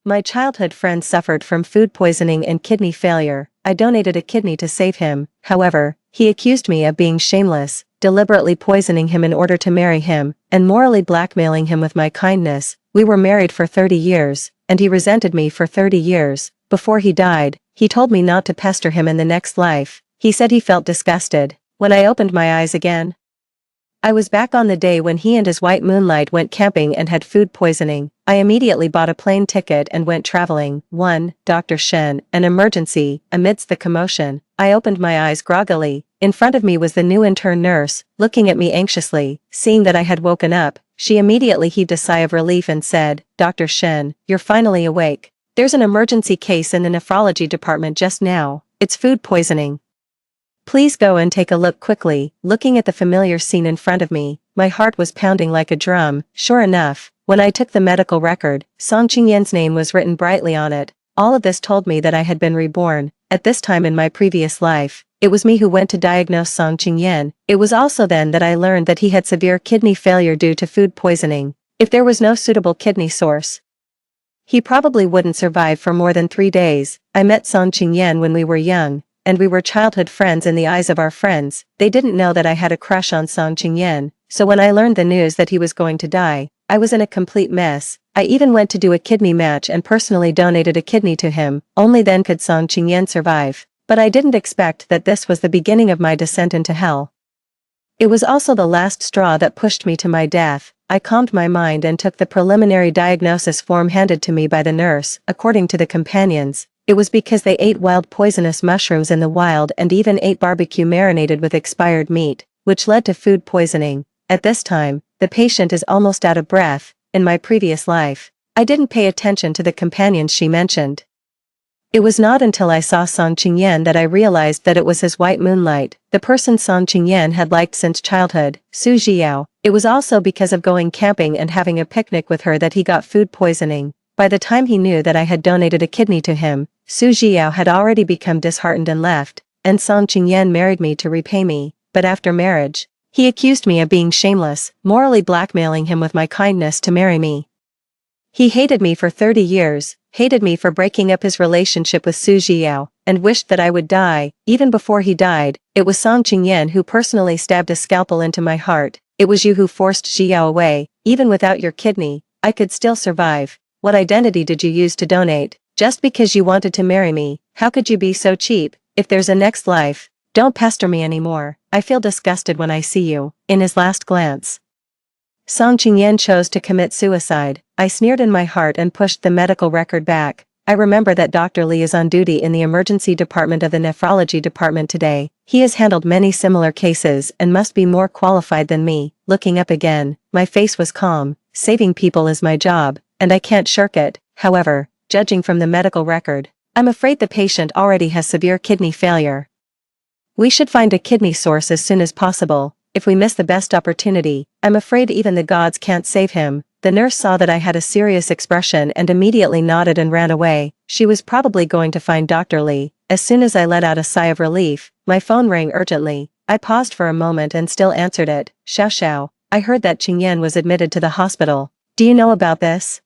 My childhood friend suffered from food poisoning and kidney failure. I donated a kidney to save him. However, he accused me of being shameless, deliberately poisoning him in order to marry him, and morally blackmailing him with my kindness. We were married for 30 years, and he resented me for 30 years. Before he died, he told me not to pester him in the next life. He said he felt disgusted. When I opened my eyes again, I was back on the day when he and his white moonlight went camping and had food poisoning. I immediately bought a plane ticket and went traveling. 1. Dr. Shen, an emergency. Amidst the commotion, I opened my eyes groggily. In front of me was the new intern nurse, looking at me anxiously. Seeing that I had woken up, she immediately heaved a sigh of relief and said, "Dr. Shen, you're finally awake. There's an emergency case in the nephrology department just now. It's food poisoning. Please go and take a look quickly." Looking at the familiar scene in front of me, my heart was pounding like a drum. Sure enough, when I took the medical record, Song Qingyan's name was written brightly on it. All of this told me that I had been reborn. At this time in my previous life, it was me who went to diagnose Song Qingyan. It was also then that I learned that he had severe kidney failure due to food poisoning. If there was no suitable kidney source, he probably wouldn't survive for more than 3 days. I met Song Qingyan when we were young, and we were childhood friends in the eyes of our friends. They didn't know that I had a crush on Song Qingyan, so when I learned the news that he was going to die, I was in a complete mess. I even went to do a kidney match and personally donated a kidney to him. Only then could Song Qingyan survive. But I didn't expect that this was the beginning of my descent into hell. It was also the last straw that pushed me to my death. I calmed my mind and took the preliminary diagnosis form handed to me by the nurse. According to the companions, it was because they ate wild poisonous mushrooms in the wild and even ate barbecue marinated with expired meat, which led to food poisoning. At this time, the patient is almost out of breath. In my previous life, I didn't pay attention to the companions she mentioned. It was not until I saw Song Qingyan that I realized that it was his white moonlight, the person Song Qingyan had liked since childhood, Su Jiao. It was also because of going camping and having a picnic with her that he got food poisoning. By the time he knew that I had donated a kidney to him, Su Jiao had already become disheartened and left, and Song Qingyan married me to repay me. But after marriage, he accused me of being shameless, morally blackmailing him with my kindness to marry me. He hated me for 30 years, hated me for breaking up his relationship with Su Jiao, and wished that I would die. Even before he died, it was Song Qingyan who personally stabbed a scalpel into my heart. "It was you who forced Jiao away. Even without your kidney, I could still survive. What identity did you use to donate? Just because you wanted to marry me, how could you be so cheap? If there's a next life, don't pester me anymore. I feel disgusted when I see you." In his last glance, Song Qingyan chose to commit suicide. I sneered in my heart and pushed the medical record back. I remember that Dr. Li is on duty in the emergency department of the nephrology department today. He has handled many similar cases and must be more qualified than me. Looking up again, my face was calm. Saving people is my job, and I can't shirk it. However, judging from the medical record, I'm afraid the patient already has severe kidney failure. We should find a kidney source as soon as possible. If we miss the best opportunity, I'm afraid even the gods can't save him. The nurse saw that I had a serious expression and immediately nodded and ran away. She was probably going to find Dr. Li. As soon as I let out a sigh of relief, my phone rang urgently. I paused for a moment and still answered it. "Xiao Xiao, I heard that Qingyan was admitted to the hospital. Do you know about this?"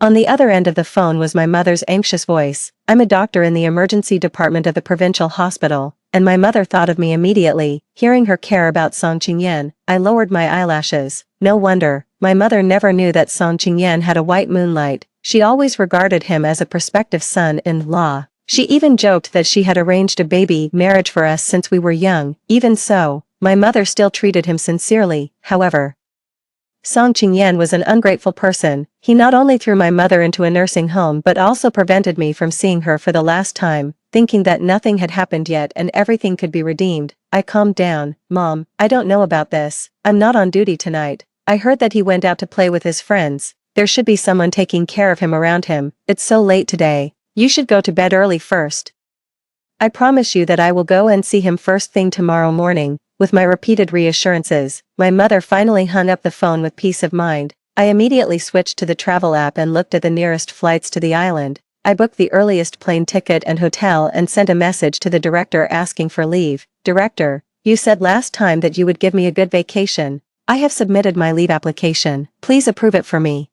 On the other end of the phone was my mother's anxious voice. "I'm a doctor in the emergency department of the provincial hospital," and my mother thought of me immediately. Hearing her care about Song Qingyan, I lowered my eyelashes. No wonder, my mother never knew that Song Qingyan had a white moonlight. She always regarded him as a prospective son-in-law. She even joked that she had arranged a baby marriage for us since we were young. Even so, my mother still treated him sincerely. However, Song Qingyan was an ungrateful person. He not only threw my mother into a nursing home but also prevented me from seeing her for the last time. Thinking that nothing had happened yet and everything could be redeemed, I calmed down. "Mom, I don't know about this. I'm not on duty tonight. I heard that he went out to play with his friends. There should be someone taking care of him around him. It's so late today. You should go to bed early first. I promise you that I will go and see him first thing tomorrow morning." With my repeated reassurances, my mother finally hung up the phone with peace of mind. I immediately switched to the travel app and looked at the nearest flights to the island. I booked the earliest plane ticket and hotel and sent a message to the director asking for leave. "Director, you said last time that you would give me a good vacation. I have submitted my leave application. Please approve it for me."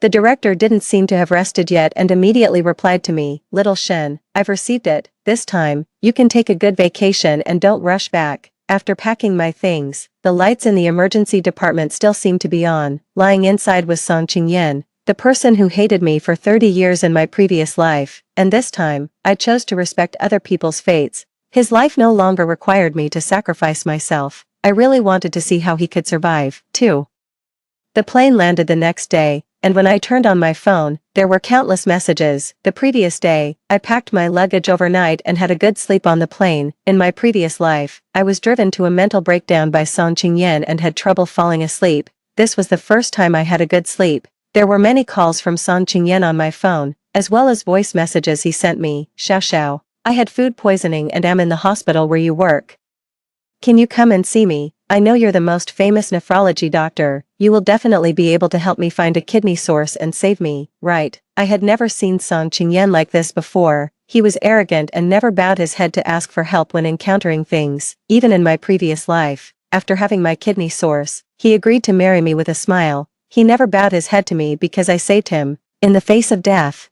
The director didn't seem to have rested yet and immediately replied to me, "Little Shen, I've received it. This time, you can take a good vacation and don't rush back." After packing my things, the lights in the emergency department still seemed to be on. Lying inside was Song Qingyan, the person who hated me for 30 years in my previous life, and this time, I chose to respect other people's fates. His life no longer required me to sacrifice myself. I really wanted to see how he could survive, too. The plane landed the next day, and when I turned on my phone, there were countless messages. The previous day, I packed my luggage overnight and had a good sleep on the plane. In my previous life, I was driven to a mental breakdown by Song Qingyan and had trouble falling asleep. This was the first time I had a good sleep. There were many calls from Song Qingyan on my phone, as well as voice messages he sent me. "Xiao Xiao, I had food poisoning and am in the hospital where you work. Can you come and see me? I know you're the most famous nephrology doctor. You will definitely be able to help me find a kidney source and save me, right?" I had never seen Song Qingyan like this before. He was arrogant and never bowed his head to ask for help when encountering things. Even in my previous life, after having my kidney source, he agreed to marry me with a smile. He never bowed his head to me because I saved him. In the face of death,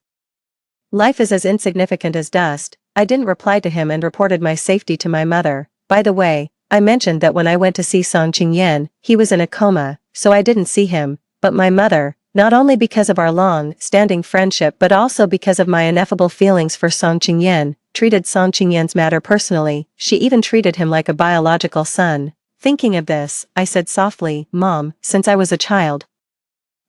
life is as insignificant as dust. I didn't reply to him and reported my safety to my mother. By the way, I mentioned that when I went to see Song Qingyan, he was in a coma, so I didn't see him. But my mother, not only because of our long-standing friendship but also because of my ineffable feelings for Song Qingyan, treated Song Qingyan's matter personally. She even treated him like a biological son. Thinking of this, I said softly, "Mom, since I was a child,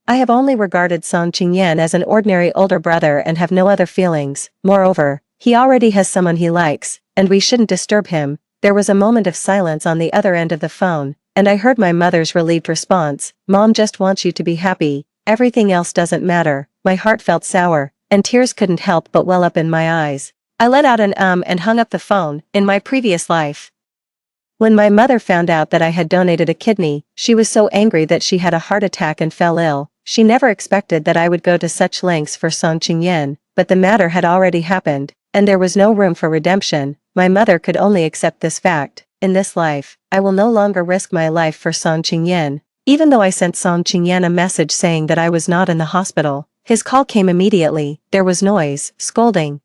I have only regarded Song Qingyan as an ordinary older brother and have no other feelings. Moreover, he already has someone he likes, and we shouldn't disturb him." There was a moment of silence on the other end of the phone, and I heard my mother's relieved response, "Mom just wants you to be happy. Everything else doesn't matter." My heart felt sour, and tears couldn't help but well up in my eyes. I let out an and hung up the phone. In my previous life, when my mother found out that I had donated a kidney, she was so angry that she had a heart attack and fell ill. She never expected that I would go to such lengths for Song Qingyan, but the matter had already happened, and there was no room for redemption. My mother could only accept this fact. In this life, I will no longer risk my life for Song Qingyan. Even though I sent Song Qingyan a message saying that I was not in the hospital, his call came immediately. There was noise, scolding,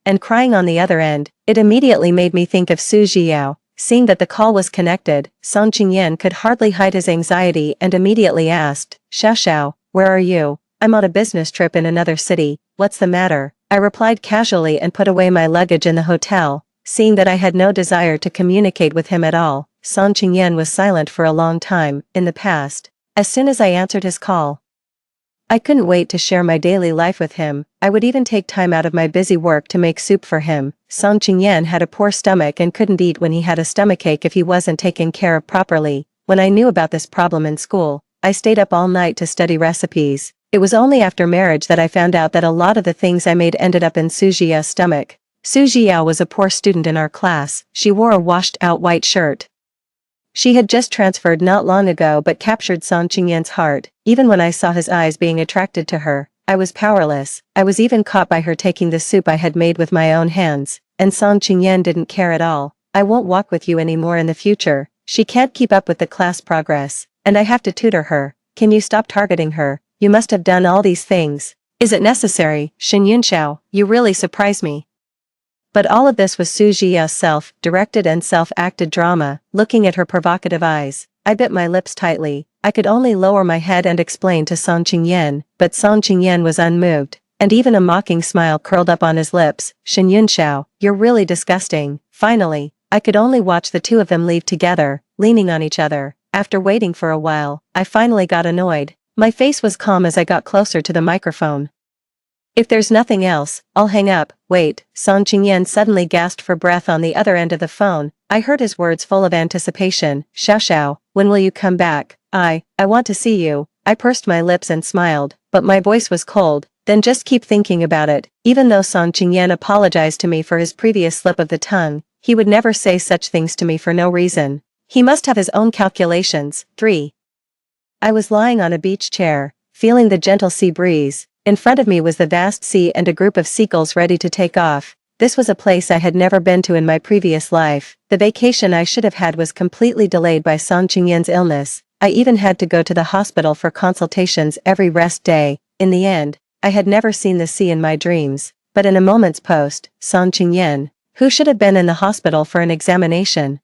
and crying on the other end. It immediately made me think of Su Jiao. Seeing that the call was connected, Song Qingyan could hardly hide his anxiety and immediately asked, "Xiao Xiao, where are you?" "I'm on a business trip in another city. What's the matter?" I replied casually and put away my luggage in the hotel. Seeing that I had no desire to communicate with him at all, Song Qingyan was silent for a long time. In the past, as soon as I answered his call, I couldn't wait to share my daily life with him. I would even take time out of my busy work to make soup for him. Song Qingyan had a poor stomach and couldn't eat when he had a stomachache if he wasn't taken care of properly. When I knew about this problem in school, I stayed up all night to study recipes. It was only after marriage that I found out that a lot of the things I made ended up in Su Jiao's stomach. Su Jiao was a poor student in our class. She wore a washed-out white shirt. She had just transferred not long ago but captured Song Qingyan's heart. Even when I saw his eyes being attracted to her, I was powerless. I was even caught by her taking the soup I had made with my own hands, and Song Qingyan didn't care at all. "I won't walk with you anymore in the future. She can't keep up with the class progress, and I have to tutor her. Can you stop targeting her? You must have done all these things. Is it necessary?" "Shen Yunxiao, you really surprise me." But all of this was Su Jiao's self-directed and self-acted drama. Looking at her provocative eyes, I bit my lips tightly. I could only lower my head and explain to Song Qingyan, but Song Qingyan was unmoved, and even a mocking smile curled up on his lips. "Shen Yunxiao, you're really disgusting." Finally, I could only watch the two of them leave together, leaning on each other. After waiting for a while, I finally got annoyed. My face was calm as I got closer to the microphone. "If there's nothing else, I'll hang up." "Wait," Song Qingyan suddenly gasped for breath on the other end of the phone. I heard his words full of anticipation. "Xiao Xiao, when will you come back?" I want to see you." I pursed my lips and smiled, but my voice was cold. "Then just keep thinking about it." Even though Song Qingyan apologized to me for his previous slip of the tongue, he would never say such things to me for no reason. He must have his own calculations. 3. I was lying on a beach chair, feeling the gentle sea breeze. In front of me was the vast sea and a group of seagulls ready to take off. This was a place I had never been to in my previous life. The vacation I should have had was completely delayed by Song Qingyan's illness. I even had to go to the hospital for consultations every rest day. In the end, I had never seen the sea in my dreams, but in a moment's post, Song Qingyan, who should have been in the hospital for an examination,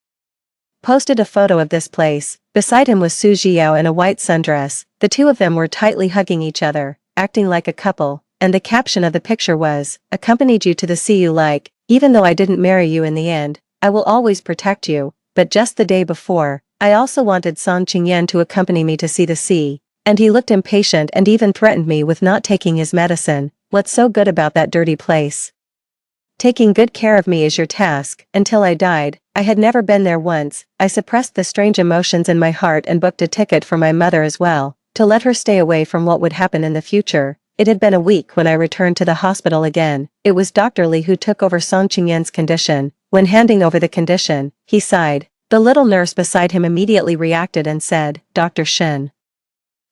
posted a photo of this place. Beside him was Su Jiao in a white sundress. The two of them were tightly hugging each other, acting like a couple, and the caption of the picture was, "Accompanied you to the sea you like, even though I didn't marry you in the end, I will always protect you." But just the day before, I also wanted Song Qingyan to accompany me to see the sea, and he looked impatient and even threatened me with not taking his medicine. What's so good about that dirty place? Taking good care of me is your task. Until I died, I had never been there once. I suppressed the strange emotions in my heart and booked a ticket for my mother as well, to let her stay away from what would happen in the future. It had been a week when I returned to the hospital again. It was Dr. Li who took over Song Qingyan's condition. When handing over the condition, he sighed. The little nurse beside him immediately reacted and said, "Dr. Shen,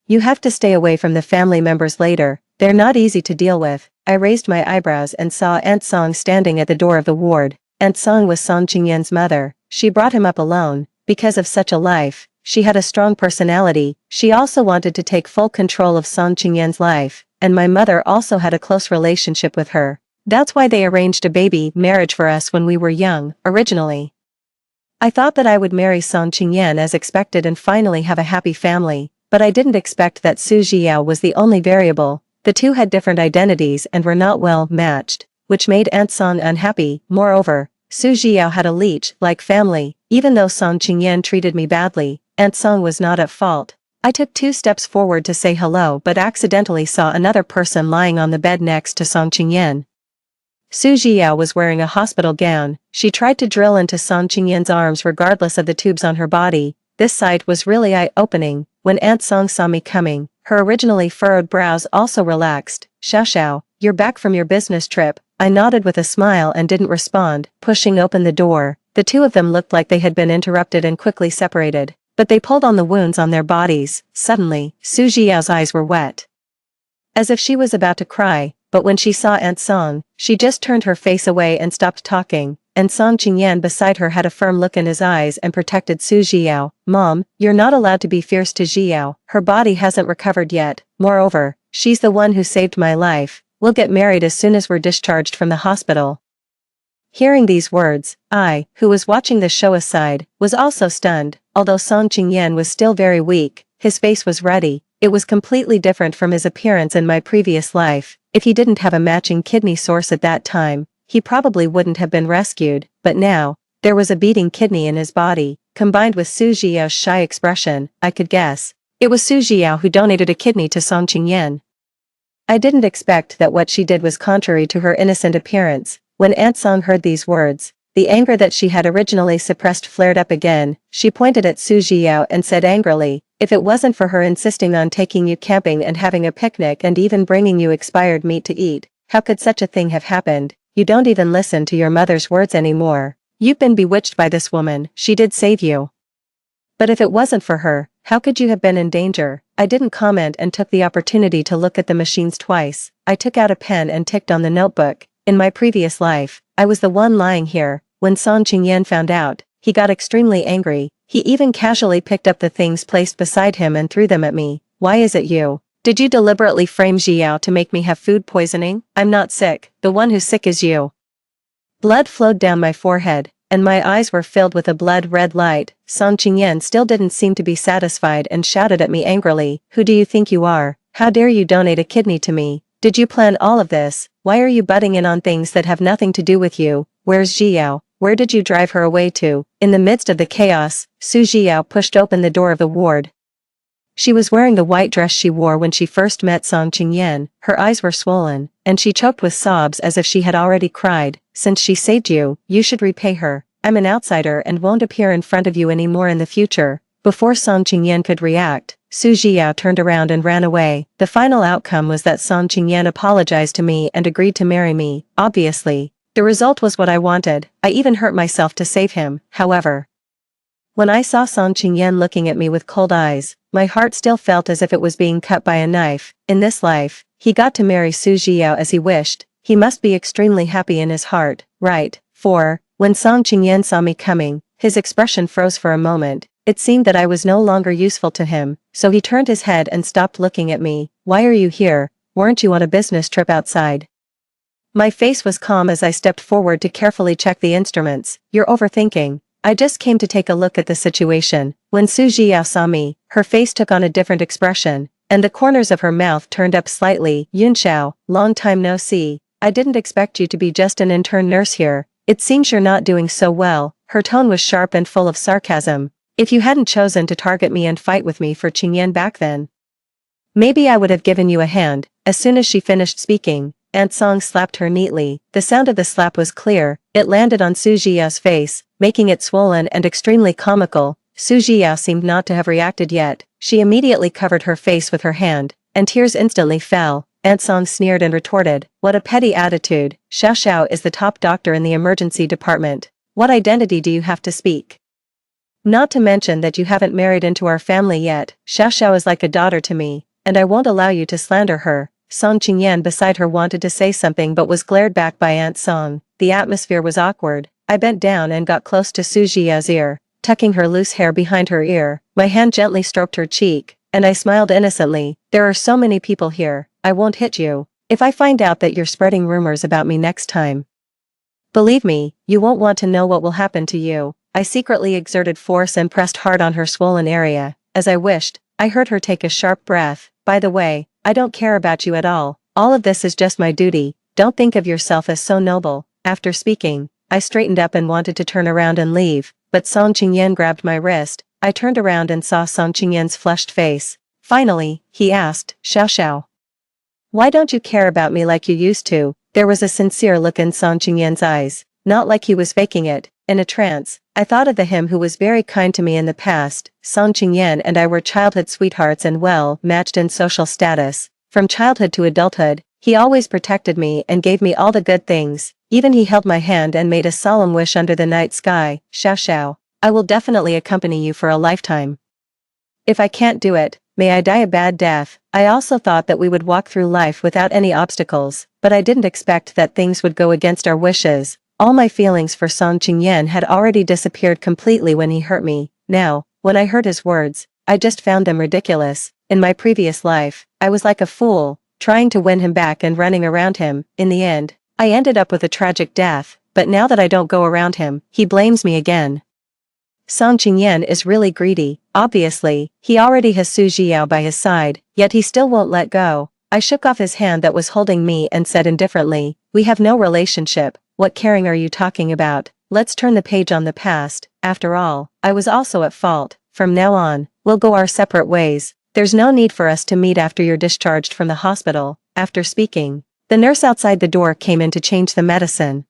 you have to stay away from the family members later. They're not easy to deal with." I raised my eyebrows and saw Aunt Song standing at the door of the ward. Aunt Song was Song Qingyan's mother. She brought him up alone. Because of such a life, she had a strong personality. She also wanted to take full control of Song Qingyan's life, and my mother also had a close relationship with her. That's why they arranged a baby marriage for us when we were young, originally. I thought that I would marry Song Qingyan as expected and finally have a happy family, but I didn't expect that Su Jiao was the only variable. The two had different identities and were not well matched, which made Aunt Song unhappy. Moreover, Su Jiao had a leech-like family. Even though Song Qingyan treated me badly, Aunt Song was not at fault. I took 2 steps forward to say hello but accidentally saw another person lying on the bed next to Song Qingyan. Su Jiao was wearing a hospital gown. She tried to drill into Song Qingyan's arms regardless of the tubes on her body. This sight was really eye-opening. When Aunt Song saw me coming, her originally furrowed brows also relaxed. "Xiao, you're back from your business trip." I nodded with a smile and didn't respond. Pushing open the door, the two of them looked like they had been interrupted and quickly separated, but they pulled on the wounds on their bodies. Suddenly, Su Jiao's eyes were wet, as if she was about to cry, but when she saw Aunt Song, she just turned her face away and stopped talking, and Song Qingyan beside her had a firm look in his eyes and protected Su Jiao. "Mom, you're not allowed to be fierce to Jiao. Her body hasn't recovered yet. Moreover, she's the one who saved my life. We'll get married as soon as we're discharged from the hospital." Hearing these words, I, who was watching the show aside, was also stunned. Although Song Qingyan was still very weak, his face was ruddy. It was completely different from his appearance in my previous life. If he didn't have a matching kidney source at that time, he probably wouldn't have been rescued, but now, there was a beating kidney in his body. Combined with Su Jiao's shy expression, I could guess it was Su Jiao who donated a kidney to Song Qingyan. I didn't expect that what she did was contrary to her innocent appearance. When Aunt Song heard these words, the anger that she had originally suppressed flared up again. She pointed at Su Jiao and said angrily, "If it wasn't for her insisting on taking you camping and having a picnic and even bringing you expired meat to eat, how could such a thing have happened? You don't even listen to your mother's words anymore. You've been bewitched by this woman. She did save you. But if it wasn't for her, how could you have been in danger?" I didn't comment and took the opportunity to look at the machines twice. I took out a pen and ticked on the notebook. In my previous life, I was the one lying here. When Song Qingyan found out, he got extremely angry. He even casually picked up the things placed beside him and threw them at me. "Why is it you? Did you deliberately frame Jiao to make me have food poisoning? I'm not sick. The one who's sick is you." Blood flowed down my forehead, and my eyes were filled with a blood-red light. Song Qingyan still didn't seem to be satisfied and shouted at me angrily, "Who do you think you are? How dare you donate a kidney to me? Did you plan all of this? Why are you butting in on things that have nothing to do with you? Where's Jiao? Where did you drive her away to?" In the midst of the chaos, Su Jiao pushed open the door of the ward. She was wearing the white dress she wore when she first met Song Qingyan. Her eyes were swollen, and she choked with sobs as if she had already cried. "Since she saved you, you should repay her. I'm an outsider and won't appear in front of you anymore in the future." Before Song Qingyan could react, Su Jiao turned around and ran away. The final outcome was that Song Qingyan apologized to me and agreed to marry me. Obviously, the result was what I wanted. I even hurt myself to save him. However, when I saw Song Qingyan looking at me with cold eyes, my heart still felt as if it was being cut by a knife. In this life, he got to marry Su Jiao as he wished. He must be extremely happy in his heart, right? When Song Qingyan saw me coming, his expression froze for a moment. It seemed that I was no longer useful to him, so he turned his head and stopped looking at me. "Why are you here? weren't you on a business trip outside? My face was calm as I stepped forward to carefully check the instruments. You're overthinking. I just came to take a look at the situation. When Su Jiao saw me, her face took on a different expression, and the corners of her mouth turned up slightly. Yunxiao, long time no see. I didn't expect you to be just an intern nurse here. It seems you're not doing so well. Her tone was sharp and full of sarcasm. If you hadn't chosen to target me and fight with me for Qingyan back then, maybe I would have given you a hand. As soon as she finished speaking, Aunt Song slapped her neatly. The sound of the slap was clear. It landed on Su Jiao's face, making it swollen and extremely comical. Su Jiao seemed not to have reacted yet. She immediately covered her face with her hand, and tears instantly fell. Aunt Song sneered and retorted, "What a petty attitude. Xiao Xiao is the top doctor in the emergency department. What identity do you have to speak? Not to mention that you haven't married into our family yet. Xiao Xiao is like a daughter to me, and I won't allow you to slander her." Song Qingyan beside her wanted to say something but was glared back by Aunt Song. The atmosphere was awkward. I bent down and got close to Su Jiao's ear, tucking her loose hair behind her ear. My hand gently stroked her cheek, and I smiled innocently. "There are so many people here, I won't hit you. If I find out that you're spreading rumors about me next time, believe me, you won't want to know what will happen to you." I secretly exerted force and pressed hard on her swollen area. As I wished, I heard her take a sharp breath. "By the way, I don't care about you at all. All of this is just my duty. Don't think of yourself as so noble." After speaking, I straightened up and wanted to turn around and leave, but Song Qingyan grabbed my wrist. I turned around and saw Song Qingyan's flushed face. Finally, he asked, "Xiao Xiao, why don't you care about me like you used to?" There was a sincere look in Song Qingyan's eyes, not like he was faking it. In a trance, I thought of the him who was very kind to me in the past. Song Qingyan and I were childhood sweethearts and well matched in social status. From childhood to adulthood, he always protected me and gave me all the good things. Even he held my hand and made a solemn wish under the night sky. "Xiao Xiao, I will definitely accompany you for a lifetime. If I can't do it, may I die a bad death." I also thought that we would walk through life without any obstacles, but I didn't expect that things would go against our wishes. All my feelings for Song Qingyan had already disappeared completely when he hurt me. Now, when I heard his words, I just found them ridiculous. In my previous life, I was like a fool, trying to win him back and running around him. In the end, I ended up with a tragic death, but now that I don't go around him, he blames me again. Song Qingyan is really greedy. Obviously, he already has Su Jiao by his side, yet he still won't let go. I shook off his hand that was holding me and said indifferently, "We have no relationship. What caring are you talking about? Let's turn the page on the past. After all, I was also at fault. From now on, we'll go our separate ways. There's no need for us to meet after you're discharged from the hospital." After speaking, the nurse outside the door came in to change the medicine.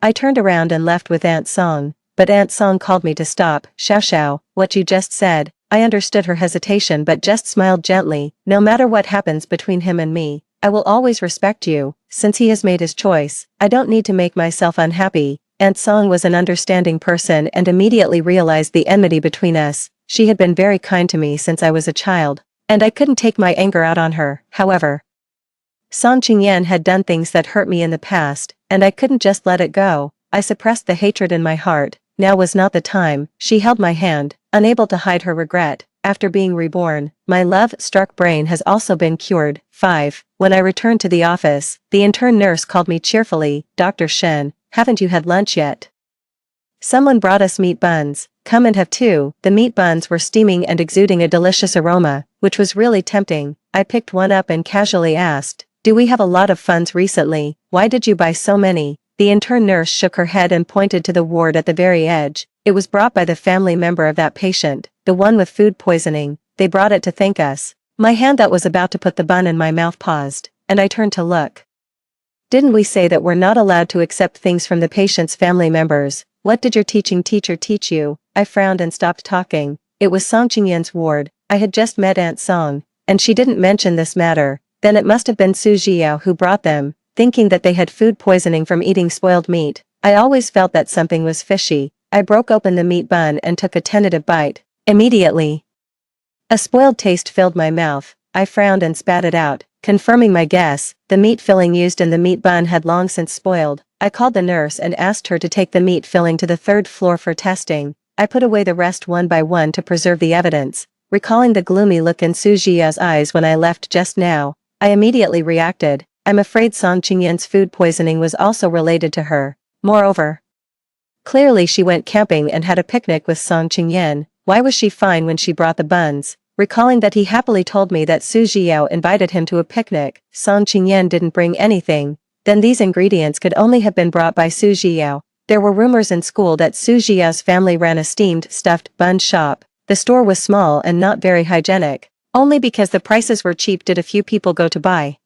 I turned around and left with Aunt Song, but Aunt Song called me to stop. "Xiao Xiao, what you just said." I understood her hesitation but just smiled gently. "No matter what happens between him and me, I will always respect you. Since he has made his choice, I don't need to make myself unhappy." Aunt Song was an understanding person and immediately realized the enmity between us. She had been very kind to me since I was a child, and I couldn't take my anger out on her. However, Song Qingyan had done things that hurt me in the past, and I couldn't just let it go. I suppressed the hatred in my heart. Now was not the time. She held my hand, unable to hide her regret. After being reborn, my love-struck brain has also been cured. 5. When I returned to the office, the intern nurse called me cheerfully, "Dr. Shen, haven't you had lunch yet? Someone brought us meat buns. Come and have two." The meat buns were steaming and exuding a delicious aroma, which was really tempting. I picked one up and casually asked, "Do we have a lot of funds recently? Why did you buy so many?" The intern nurse shook her head and pointed to the ward at the very edge. "It was brought by the family member of that patient, the one with food poisoning. They brought it to thank us." My hand that was about to put the bun in my mouth paused, and I turned to look. "Didn't we say that we're not allowed to accept things from the patient's family members? What did your teaching teacher teach you?" I frowned and stopped talking. It was Song Qingyan's ward. I had just met Aunt Song, and she didn't mention this matter. Then it must have been Su Jiao who brought them, thinking that they had food poisoning from eating spoiled meat. I always felt that something was fishy. I broke open the meat bun and took a tentative bite. Immediately, a spoiled taste filled my mouth. I frowned and spat it out, confirming my guess. The meat filling used in the meat bun had long since spoiled. I called the nurse and asked her to take the meat filling to the third floor for testing. I put away the rest one by one to preserve the evidence. Recalling the gloomy look in Su Jia's eyes when I left just now, I immediately reacted. I'm afraid Song Qingyan's food poisoning was also related to her. Moreover, clearly she went camping and had a picnic with Song Qingyan. Why was she fine when she brought the buns? Recalling that he happily told me that Su Zhiyao invited him to a picnic, Song Qingyan didn't bring anything, then these ingredients could only have been brought by Su Zhiyao. There were rumors in school that Su Zhiyao's family ran a steamed, stuffed bun shop. The store was small and not very hygienic. Only because the prices were cheap did a few people go to buy.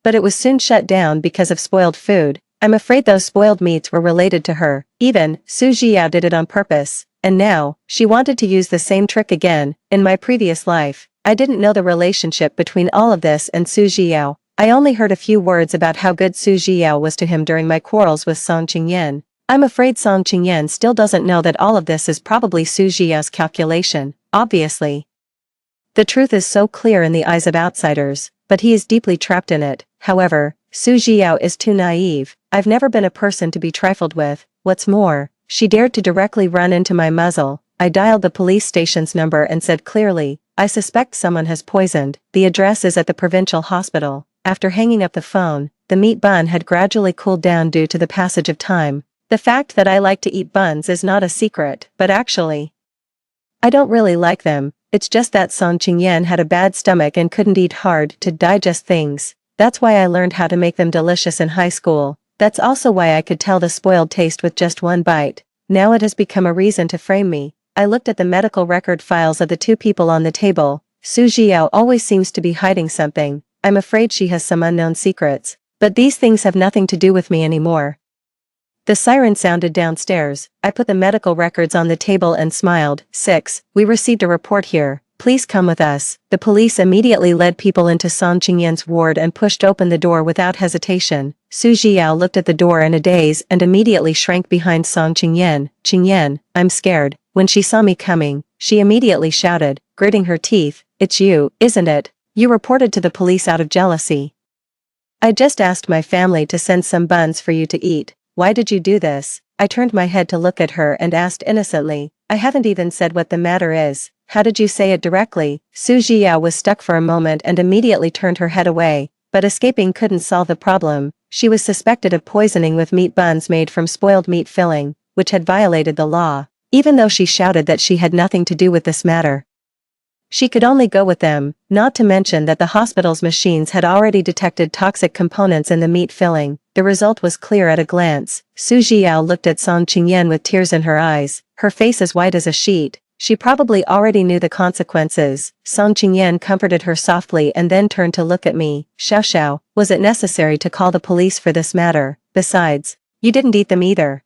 But it was soon shut down because of spoiled food. I'm afraid those spoiled meats were related to her. Even, Su Zhiyao did it on purpose. And now, she wanted to use the same trick again. In my previous life, I didn't know the relationship between all of this and Su Zhiyao. I only heard a few words about how good Su Zhiyao was to him during my quarrels with Song Qingyan. I'm afraid Song Qingyan still doesn't know that all of this is probably Su Zhiyao's calculation, obviously. The truth is so clear in the eyes of outsiders, but he is deeply trapped in it. However, Su Zhiyao is too naive. I've never been a person to be trifled with. What's more, she dared to directly run into my muzzle. I dialed the police station's number and said clearly, I suspect someone has poisoned. The address is at the provincial hospital. After hanging up the phone, the meat bun had gradually cooled down due to the passage of time. The fact that I like to eat buns is not a secret, but actually, I don't really like them. It's just that Song Qingyan had a bad stomach and couldn't eat hard to digest things. That's why I learned how to make them delicious in high school. That's also why I could tell the spoiled taste with just one bite. Now it has become a reason to frame me. I looked at the medical record files of the two people on the table. Su Zhiyao always seems to be hiding something. I'm afraid she has some unknown secrets. But these things have nothing to do with me anymore. The siren sounded downstairs. I put the medical records on the table and smiled. 6. We received a report here. Please come with us. The police immediately led people into Song Qingyan's ward and pushed open the door without hesitation. Su Zhiyao looked at the door in a daze and immediately shrank behind Song Qingyan. Qingyan, I'm scared. When she saw me coming, she immediately shouted, gritting her teeth, it's you, isn't it? You reported to the police out of jealousy. I just asked my family to send some buns for you to eat. Why did you do this? I turned my head to look at her and asked innocently, I haven't even said what the matter is. How did you say it directly? Su Zhiyao was stuck for a moment and immediately turned her head away, but escaping couldn't solve the problem. She was suspected of poisoning with meat buns made from spoiled meat filling, which had violated the law, even though she shouted that she had nothing to do with this matter. She could only go with them, not to mention that the hospital's machines had already detected toxic components in the meat filling. The result was clear at a glance. Su Zhiyao looked at Song Qingyan with tears in her eyes, her face as white as a sheet. She probably already knew the consequences. Song Qingyan comforted her softly and then turned to look at me. Xiao, was it necessary to call the police for this matter? Besides, you didn't eat them either.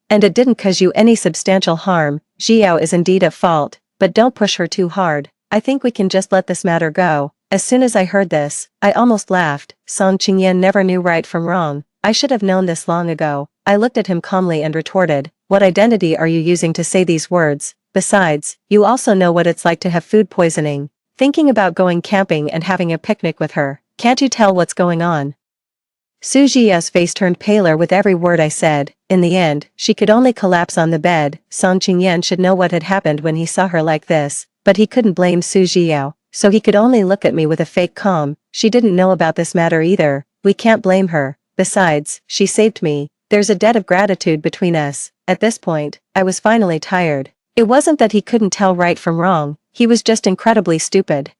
And it didn't cause you any substantial harm. Zhiyao is indeed at fault, but don't push her too hard. I think we can just let this matter go. As soon as I heard this, I almost laughed. Song Qingyan never knew right from wrong. I should have known this long ago. I looked at him calmly and retorted, what identity are you using to say these words? Besides, you also know what it's like to have food poisoning. Thinking about going camping and having a picnic with her. Can't you tell what's going on? Su Zhiyao's face turned paler with every word I said. In the end, she could only collapse on the bed. Song Qingyan should know what had happened when he saw her like this, but he couldn't blame Su Zhiyao, so he could only look at me with a fake calm. She didn't know about this matter either. We can't blame her. Besides, she saved me. There's a debt of gratitude between us. At this point, I was finally tired. It wasn't that he couldn't tell right from wrong, he was just incredibly stupid.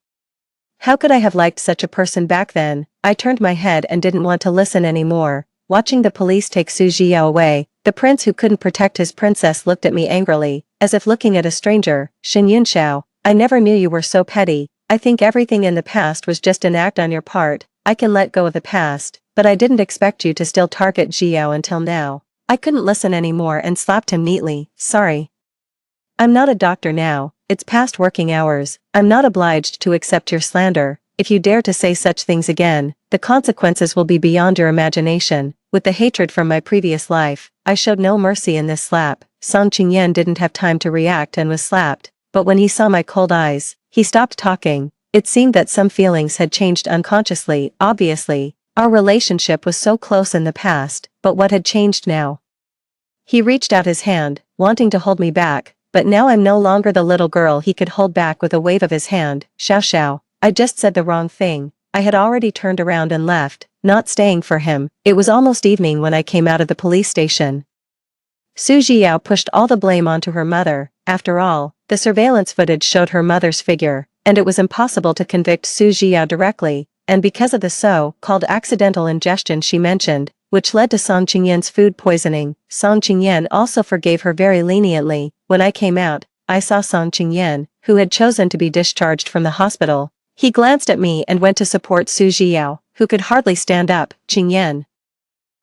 How could I have liked such a person back then? I turned my head and didn't want to listen anymore. Watching the police take Su Zhiyao away, the prince who couldn't protect his princess looked at me angrily, as if looking at a stranger. Shen Yunxiao, I never knew you were so petty. I think everything in the past was just an act on your part. I can let go of the past, but I didn't expect you to still target Zhiyao until now. I couldn't listen anymore and slapped him neatly. Sorry. I'm not a doctor now. It's past working hours. I'm not obliged to accept your slander. If you dare to say such things again, the consequences will be beyond your imagination. With the hatred from my previous life, I showed no mercy in this slap. Song Qingyan didn't have time to react and was slapped, but when he saw my cold eyes, he stopped talking. It seemed that some feelings had changed unconsciously. Obviously, our relationship was so close in the past, but what had changed now? He reached out his hand, wanting to hold me back, but now I'm no longer the little girl he could hold back with a wave of his hand. Xiao, I just said the wrong thing. I had already turned around and left, not staying for him. It was almost evening when I came out of the police station. Su Jiao pushed all the blame onto her mother. After all, the surveillance footage showed her mother's figure, and it was impossible to convict Su Jiao directly, and because of the so-called accidental ingestion she mentioned, which led to Song Qingyan's food poisoning, Song Qingyan also forgave her very leniently. When I came out, I saw Song Qingyan, who had chosen to be discharged from the hospital. He glanced at me and went to support Su Jiao, who could hardly stand up. Qingyan,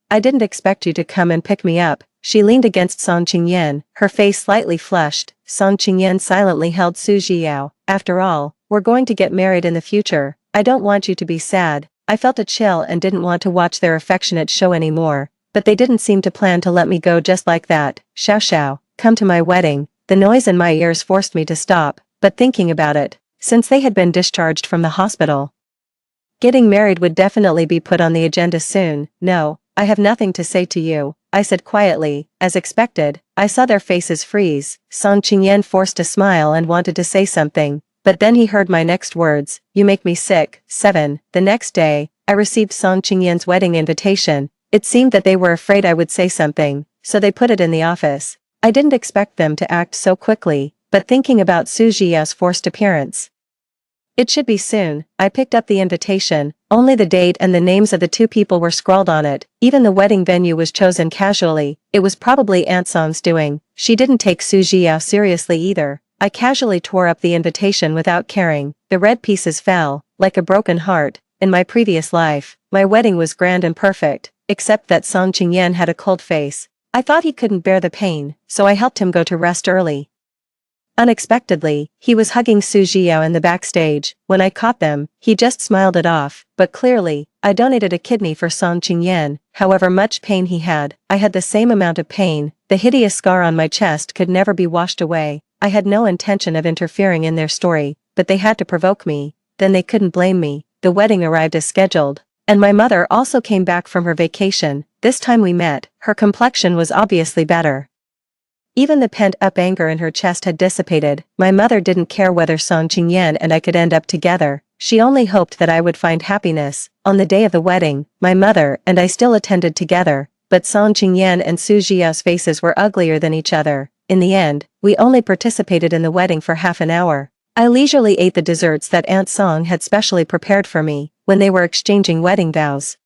I didn't expect you to come and pick me up. She leaned against Song Qingyan, her face slightly flushed. Song Qingyan silently held Su Jiao. After all, we're going to get married in the future. I don't want you to be sad. I felt a chill and didn't want to watch their affectionate show anymore, but they didn't seem to plan to let me go just like that. Xiao Xiao, come to my wedding. The noise in my ears forced me to stop, but thinking about it, since they had been discharged from the hospital, getting married would definitely be put on the agenda soon. No, I have nothing to say to you, I said quietly. As expected, I saw their faces freeze. Song Qingyan forced a smile and wanted to say something, but then he heard my next words, you make me sick. 7. The next day, I received Song Qingyan's wedding invitation. It seemed that they were afraid I would say something, so they put it in the office. I didn't expect them to act so quickly, but thinking about Su Jiao's forced appearance, it should be soon. I picked up the invitation. Only the date and the names of the two people were scrawled on it. Even the wedding venue was chosen casually. It was probably Aunt Song's doing. She didn't take Su Jiao seriously either. I casually tore up the invitation without caring. The red pieces fell, like a broken heart. In my previous life, my wedding was grand and perfect, except that Song Qingyan had a cold face. I thought he couldn't bear the pain, so I helped him go to rest early. Unexpectedly, he was hugging Su Jiao in the backstage. When I caught them, he just smiled it off, but clearly, I donated a kidney for Song Qingyan. However much pain he had, I had the same amount of pain. The hideous scar on my chest could never be washed away. I had no intention of interfering in their story, but they had to provoke me. Then they couldn't blame me. The wedding arrived as scheduled, and my mother also came back from her vacation. This time we met, her complexion was obviously better. Even the pent-up anger in her chest had dissipated. My mother didn't care whether Song Qingyan and I could end up together. She only hoped that I would find happiness. On the day of the wedding, my mother and I still attended together, but Song Qingyan and Su Jiao's faces were uglier than each other. In the end, we only participated in the wedding for half an hour. I leisurely ate the desserts that Aunt Song had specially prepared for me. When they were exchanging wedding vows,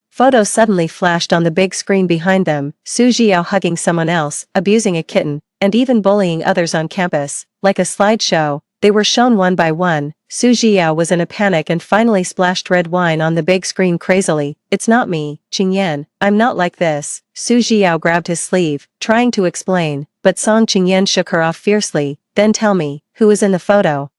photos suddenly flashed on the big screen behind them. Su Jiao hugging someone else, abusing a kitten, and even bullying others on campus. Like a slideshow, they were shown one by one. Su Jiao was in a panic and finally splashed red wine on the big screen crazily. It's not me, Qingyan, I'm not like this. Su Jiao grabbed his sleeve, trying to explain, but Song Qingyan shook her off fiercely. Then tell me, who was in the photo?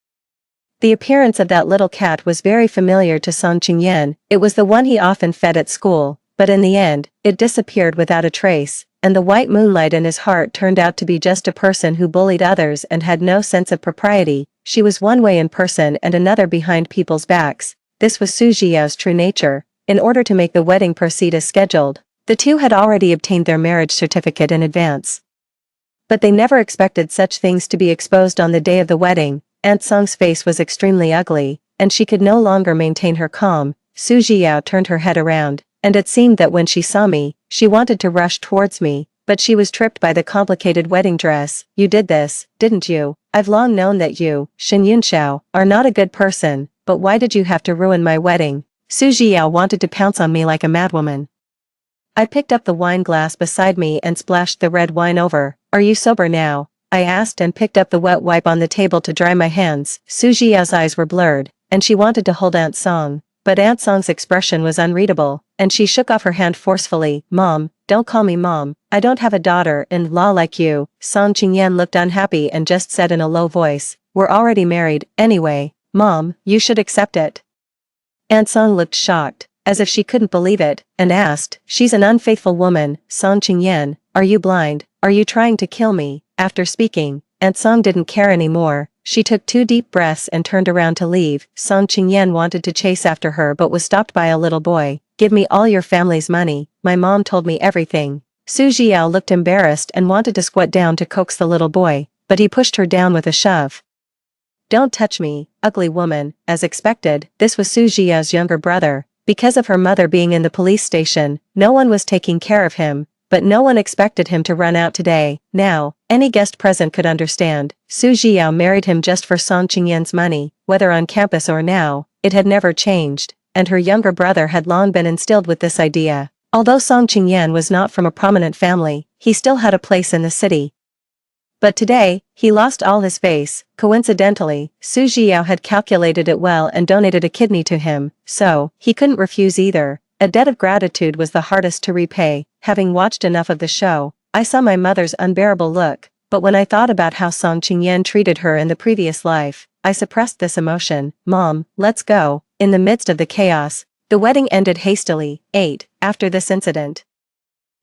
The appearance of that little cat was very familiar to Song Qingyan. It was the one he often fed at school, but in the end, it disappeared without a trace, and the white moonlight in his heart turned out to be just a person who bullied others and had no sense of propriety. She was one way in person and another behind people's backs. This was Su Jiao's true nature. In order to make the wedding proceed as scheduled, the two had already obtained their marriage certificate in advance. But they never expected such things to be exposed on the day of the wedding. Aunt Song's face was extremely ugly, and she could no longer maintain her calm. Su Jiao turned her head around, and it seemed that when she saw me, she wanted to rush towards me, but she was tripped by the complicated wedding dress. You did this, didn't you? I've long known that you, Shen Yunxiao, are not a good person, but why did you have to ruin my wedding? Su Jiao wanted to pounce on me like a madwoman. I picked up the wine glass beside me and splashed the red wine over. Are you sober now? I asked and picked up the wet wipe on the table to dry my hands. Su Jiao's eyes were blurred, and she wanted to hold Aunt Song, but Aunt Song's expression was unreadable, and she shook off her hand forcefully. Mom, don't call me Mom. I don't have a daughter-in-law like you. Song Qingyan looked unhappy and just said in a low voice, we're already married, anyway. Mom, you should accept it. Aunt Song looked shocked, as if she couldn't believe it, and asked, she's an unfaithful woman. Song Qingyan, are you blind? Are you trying to kill me? After speaking, Aunt Song didn't care anymore. She took 2 deep breaths and turned around to leave. Song Qingyan wanted to chase after her but was stopped by a little boy. Give me all your family's money. My mom told me everything. Su Jiao looked embarrassed and wanted to squat down to coax the little boy, but he pushed her down with a shove. "Don't touch me, ugly woman." As expected, this was Su Jiao's younger brother. Because of her mother being in the police station, no one was taking care of him, but no one expected him to run out today. Now, any guest present could understand, Su Jiao married him just for Song Qingyan's money, whether on campus or now, it had never changed, and her younger brother had long been instilled with this idea. Although Song Qingyan was not from a prominent family, he still had a place in the city. But today, he lost all his face. Coincidentally, Su Jiao had calculated it well and donated a kidney to him, so he couldn't refuse either. A debt of gratitude was the hardest to repay. Having watched enough of the show, I saw my mother's unbearable look, but when I thought about how Song Qingyan treated her in the previous life, I suppressed this emotion. "Mom, let's go." In the midst of the chaos, the wedding ended hastily. 8. After this incident,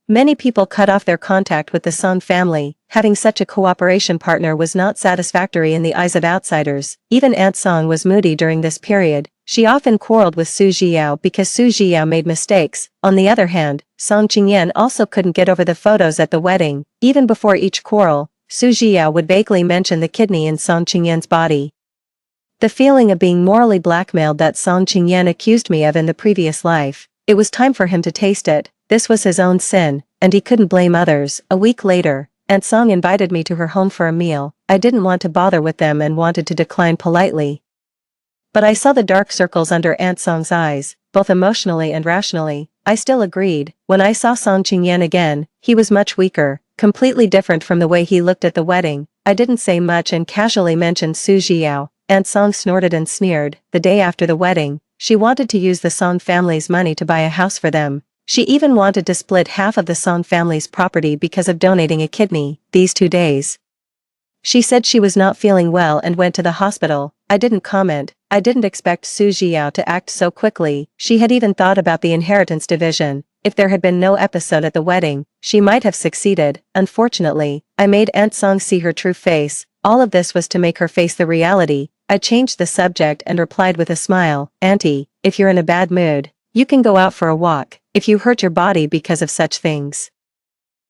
many people cut off their contact with the Song family. Having such a cooperation partner was not satisfactory in the eyes of outsiders. Even Aunt Song was moody during this period. She often quarreled with Su Jiao because Su Jiao made mistakes. On the other hand, Song Qingyan also couldn't get over the photos at the wedding. Even before each quarrel, Su Jiao would vaguely mention the kidney in Song Qingyan's body. The feeling of being morally blackmailed that Song Qingyan accused me of in the previous life. It was time for him to taste it. This was his own sin, and he couldn't blame others. A week later, Aunt Song invited me to her home for a meal. I didn't want to bother with them and wanted to decline politely. But I saw the dark circles under Aunt Song's eyes, both emotionally and rationally. I still agreed. When I saw Song Qingyan again, he was much weaker, completely different from the way he looked at the wedding. I didn't say much and casually mentioned Su Jiao. Aunt Song snorted and sneered. The day after the wedding, she wanted to use the Song family's money to buy a house for them. She even wanted to split half of the Song family's property because of donating a kidney. These 2 days, she said she was not feeling well and went to the hospital. I didn't comment. I didn't expect Su Jiao to act so quickly. She had even thought about the inheritance division. If there had been no episode at the wedding, she might have succeeded. Unfortunately, I made Aunt Song see her true face. All of this was to make her face the reality. I changed the subject and replied with a smile, "Auntie, if you're in a bad mood, you can go out for a walk. If you hurt your body because of such things,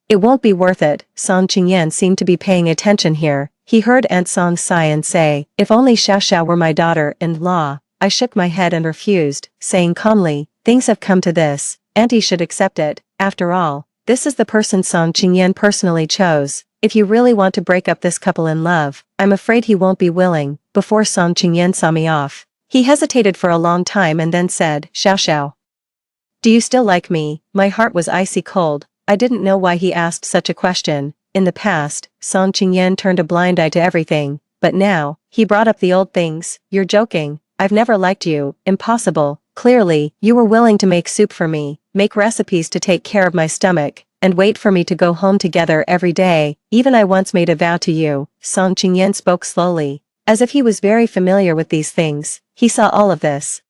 it won't be worth it." Song Qingyan seemed to be paying attention here. He heard Aunt Song sigh and say, "If only Xiao were my daughter-in-law." I shook my head and refused, saying calmly, "Things have come to this. Auntie should accept it. After all, this is the person Song Qingyan personally chose. If you really want to break up this couple in love, I'm afraid he won't be willing." Before Song Qingyan saw me off, he hesitated for a long time and then said, "Xiao, do you still like me?" My heart was icy cold. I didn't know why he asked such a question. In the past, Song Qingyan turned a blind eye to everything, but now, he brought up the old things. "You're joking. I've never liked you." "Impossible. Clearly, you were willing to make soup for me, make recipes to take care of my stomach, and wait for me to go home together every day. Even I once made a vow to you." Song Qingyan spoke slowly, as if he was very familiar with these things. He saw all of this.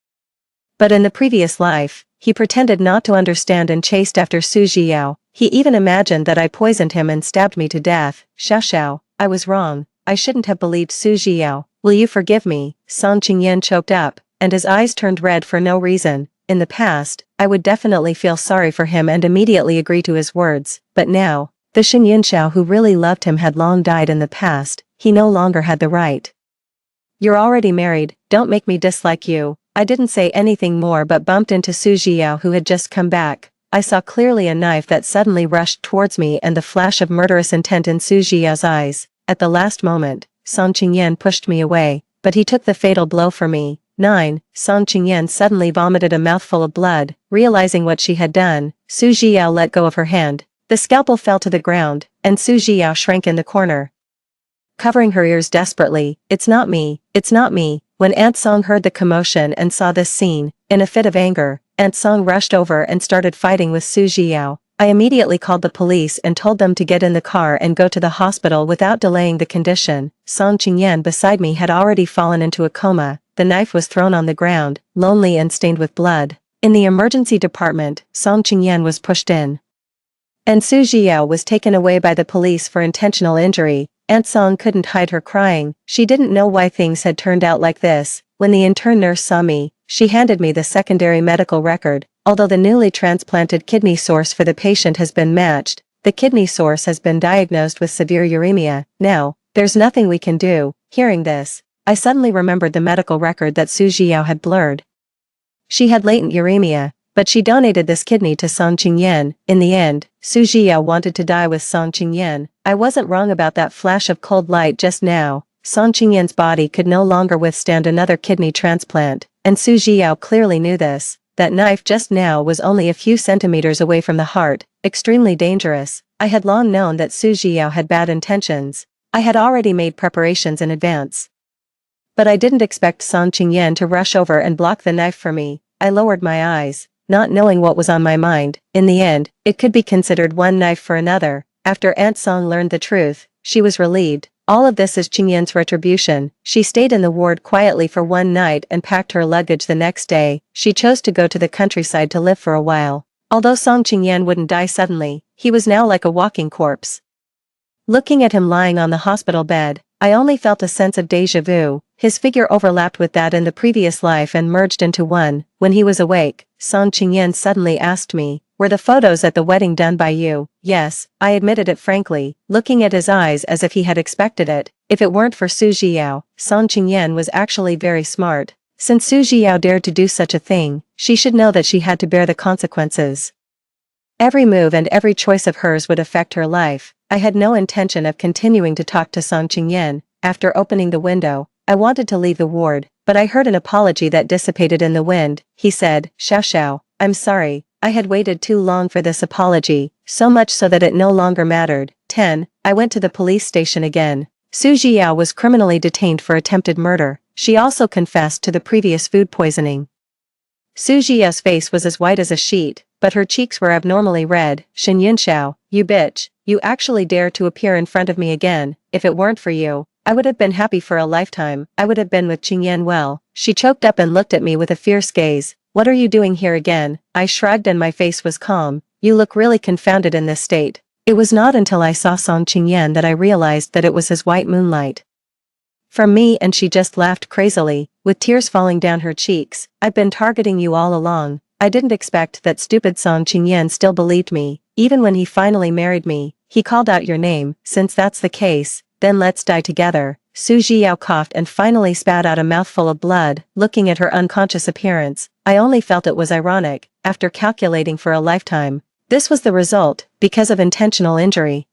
But in the previous life, he pretended not to understand and chased after Su Jiao. He even imagined that I poisoned him and stabbed me to death. "Xiao, I was wrong. I shouldn't have believed Su Jiao. Will you forgive me?" Song Qingyan choked up, and his eyes turned red for no reason. In the past, I would definitely feel sorry for him and immediately agree to his words, but now, the Shen Yunxiao who really loved him had long died in the past. He no longer had the right. "You're already married, don't make me dislike you." I didn't say anything more but bumped into Su Jiao who had just come back. I saw clearly a knife that suddenly rushed towards me and the flash of murderous intent in Su Jiao's eyes. At the last moment, Song Qingyan pushed me away, but he took the fatal blow for me. 9. Song Qingyan suddenly vomited a mouthful of blood. Realizing what she had done, Su Jiao let go of her hand. The scalpel fell to the ground, and Su Jiao shrank in the corner, covering her ears desperately. "It's not me, it's not me." When Aunt Song heard the commotion and saw this scene, in a fit of anger, Aunt Song rushed over and started fighting with Su Jiao. I immediately called the police and told them to get in the car and go to the hospital without delaying the condition. Song Qingyan beside me had already fallen into a coma. The knife was thrown on the ground, lonely and stained with blood. In the emergency department, Song Qingyan was pushed in, and Su Jiao was taken away by the police for intentional injury. Aunt Song couldn't hide her crying. She didn't know why things had turned out like this. When the intern nurse saw me, she handed me the secondary medical record. Although the newly transplanted kidney source for the patient has been matched, the kidney source has been diagnosed with severe uremia. Now, there's nothing we can do. Hearing this, I suddenly remembered the medical record that Su Jiao had blurred. She had latent uremia, but she donated this kidney to Song Qingyan. In the end, Su Jiao wanted to die with Song Qingyan. I wasn't wrong about that flash of cold light just now. Song Qingyan's body could no longer withstand another kidney transplant, and Su Jiao clearly knew this. That knife just now was only a few centimeters away from the heart, extremely dangerous. I had long known that Su Jiao had bad intentions. I had already made preparations in advance. But I didn't expect Song Qingyan to rush over and block the knife for me. I lowered my eyes, not knowing what was on my mind. In the end, it could be considered one knife for another. After Aunt Song learned the truth, she was relieved. All of this is Qingyan's retribution. She stayed in the ward quietly for one night and packed her luggage the next day. She chose to go to the countryside to live for a while. Although Song Qingyan wouldn't die suddenly, he was now like a walking corpse. Looking at him lying on the hospital bed, I only felt a sense of déjà vu. His figure overlapped with that in the previous life and merged into one. When he was awake, Song Qingyan suddenly asked me, "Were the photos at the wedding done by you?" "Yes," I admitted it frankly, looking at his eyes as if he had expected it. If it weren't for Su Jiao, Song Qingyan was actually very smart. Since Su Jiao dared to do such a thing, she should know that she had to bear the consequences. Every move and every choice of hers would affect her life. I had no intention of continuing to talk to Song Qingyan. After opening the window, I wanted to leave the ward, but I heard an apology that dissipated in the wind. He said, "Xiao Xiao, I'm sorry. I had waited too long for this apology, so much so that it no longer mattered." 10. I went to the police station again. Su Jiao was criminally detained for attempted murder. She also confessed to the previous food poisoning. Su Jiao's face was as white as a sheet, but her cheeks were abnormally red. "Shen Yunxiao, you bitch, you actually dare to appear in front of me again. If it weren't for you, I would have been happy for a lifetime. I would have been with Qingyan well." She choked up and looked at me with a fierce gaze. "What are you doing here again?" I shrugged and my face was calm. "You look really confounded in this state." It was not until I saw Song Qingyan that I realized that it was his white moonlight from me, and she just laughed crazily, with tears falling down her cheeks. "I've been targeting you all along." I didn't expect that stupid Song Qingyan still believed me. Even when he finally married me, he called out your name. "Since that's the case, then let's die together." Su Jiao coughed and finally spat out a mouthful of blood. Looking at her unconscious appearance, I only felt it was ironic. After calculating for a lifetime, this was the result, because of intentional injury.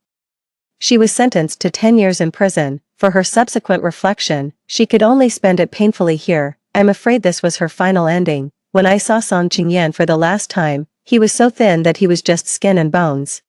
She was sentenced to 10 years in prison. For her subsequent reflection, she could only spend it painfully here. I'm afraid this was her final ending. When I saw Song Qingyan for the last time, he was so thin that he was just skin and bones.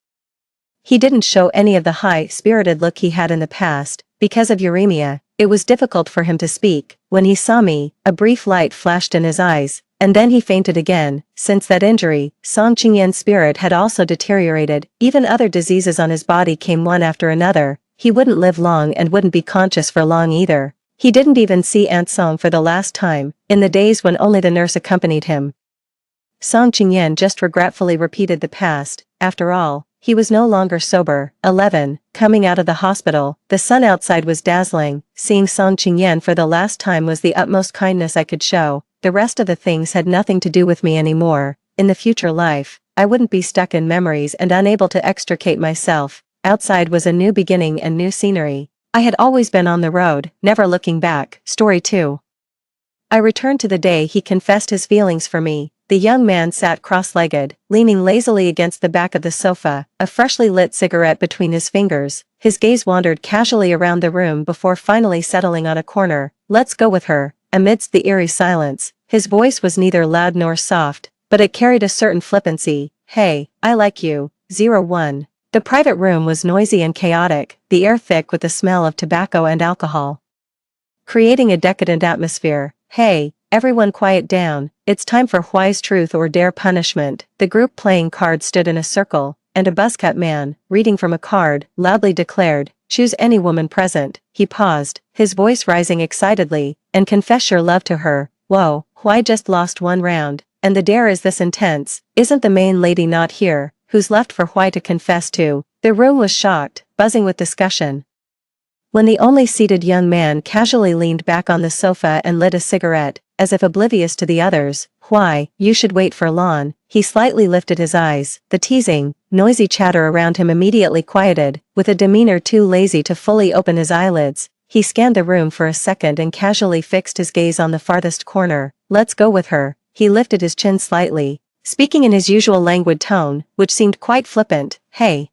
He didn't show any of the high-spirited look he had in the past. Because of uremia, it was difficult for him to speak. When he saw me, a brief light flashed in his eyes, and then he fainted again. Since that injury, Song Qingyan's spirit had also deteriorated. Even other diseases on his body came one after another. He wouldn't live long and wouldn't be conscious for long either. He didn't even see Aunt Song for the last time, in the days when only the nurse accompanied him. Song Qingyan just regretfully repeated the past. After all, he was no longer sober. 11. Coming out of the hospital, the sun outside was dazzling. Seeing Song Qingyan for the last time was the utmost kindness I could show. The rest of the things had nothing to do with me anymore. In the future life, I wouldn't be stuck in memories and unable to extricate myself. Outside was a new beginning and new scenery. I had always been on the road, never looking back. Story 2. I returned to the day he confessed his feelings for me. The young man sat cross-legged, leaning lazily against the back of the sofa, a freshly lit cigarette between his fingers. His gaze wandered casually around the room before finally settling on a corner. "Let's go with her." Amidst the eerie silence, his voice was neither loud nor soft, but it carried a certain flippancy. "Hey, I like you." 01. The private room was noisy and chaotic, the air thick with the smell of tobacco and alcohol, creating a decadent atmosphere. "Hey, everyone quiet down. It's time for Huai's truth or dare punishment." The group playing cards stood in a circle, and a buzzcut man, reading from a card, loudly declared, "Choose any woman present." He paused, his voice rising excitedly, "and confess your love to her." Whoa, Huai just lost one round, and the dare is this intense. Isn't the main lady not here? Who's left for Huai to confess to? The room was shocked, buzzing with discussion, when the only seated young man casually leaned back on the sofa and lit a cigarette, as if oblivious to the others. "Huai, you should wait for Lan." He slightly lifted his eyes. The teasing, noisy chatter around him immediately quieted. With a demeanor too lazy to fully open his eyelids, He scanned the room for a second and casually fixed his gaze on the farthest corner. Let's go with her. He lifted his chin slightly, speaking in his usual languid tone, which seemed quite flippant. Hey.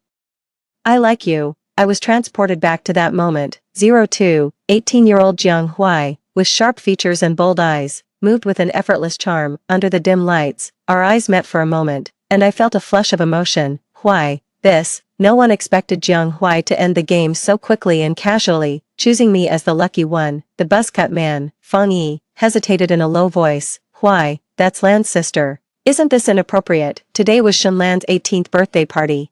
I like you. I was transported back to that moment. 02, 18-year-old Jiang Huai, with sharp features and bold eyes, moved with an effortless charm. Under the dim lights, our eyes met for a moment, and I felt a flush of emotion. Huai, this. No one expected Jiang Huai to end the game so quickly and casually, choosing me as the lucky one. The buzzcut man, Fang Yi, hesitated in a low voice. Huai, that's Lan's sister. Isn't this inappropriate? Today was Shenlan's 18th birthday party.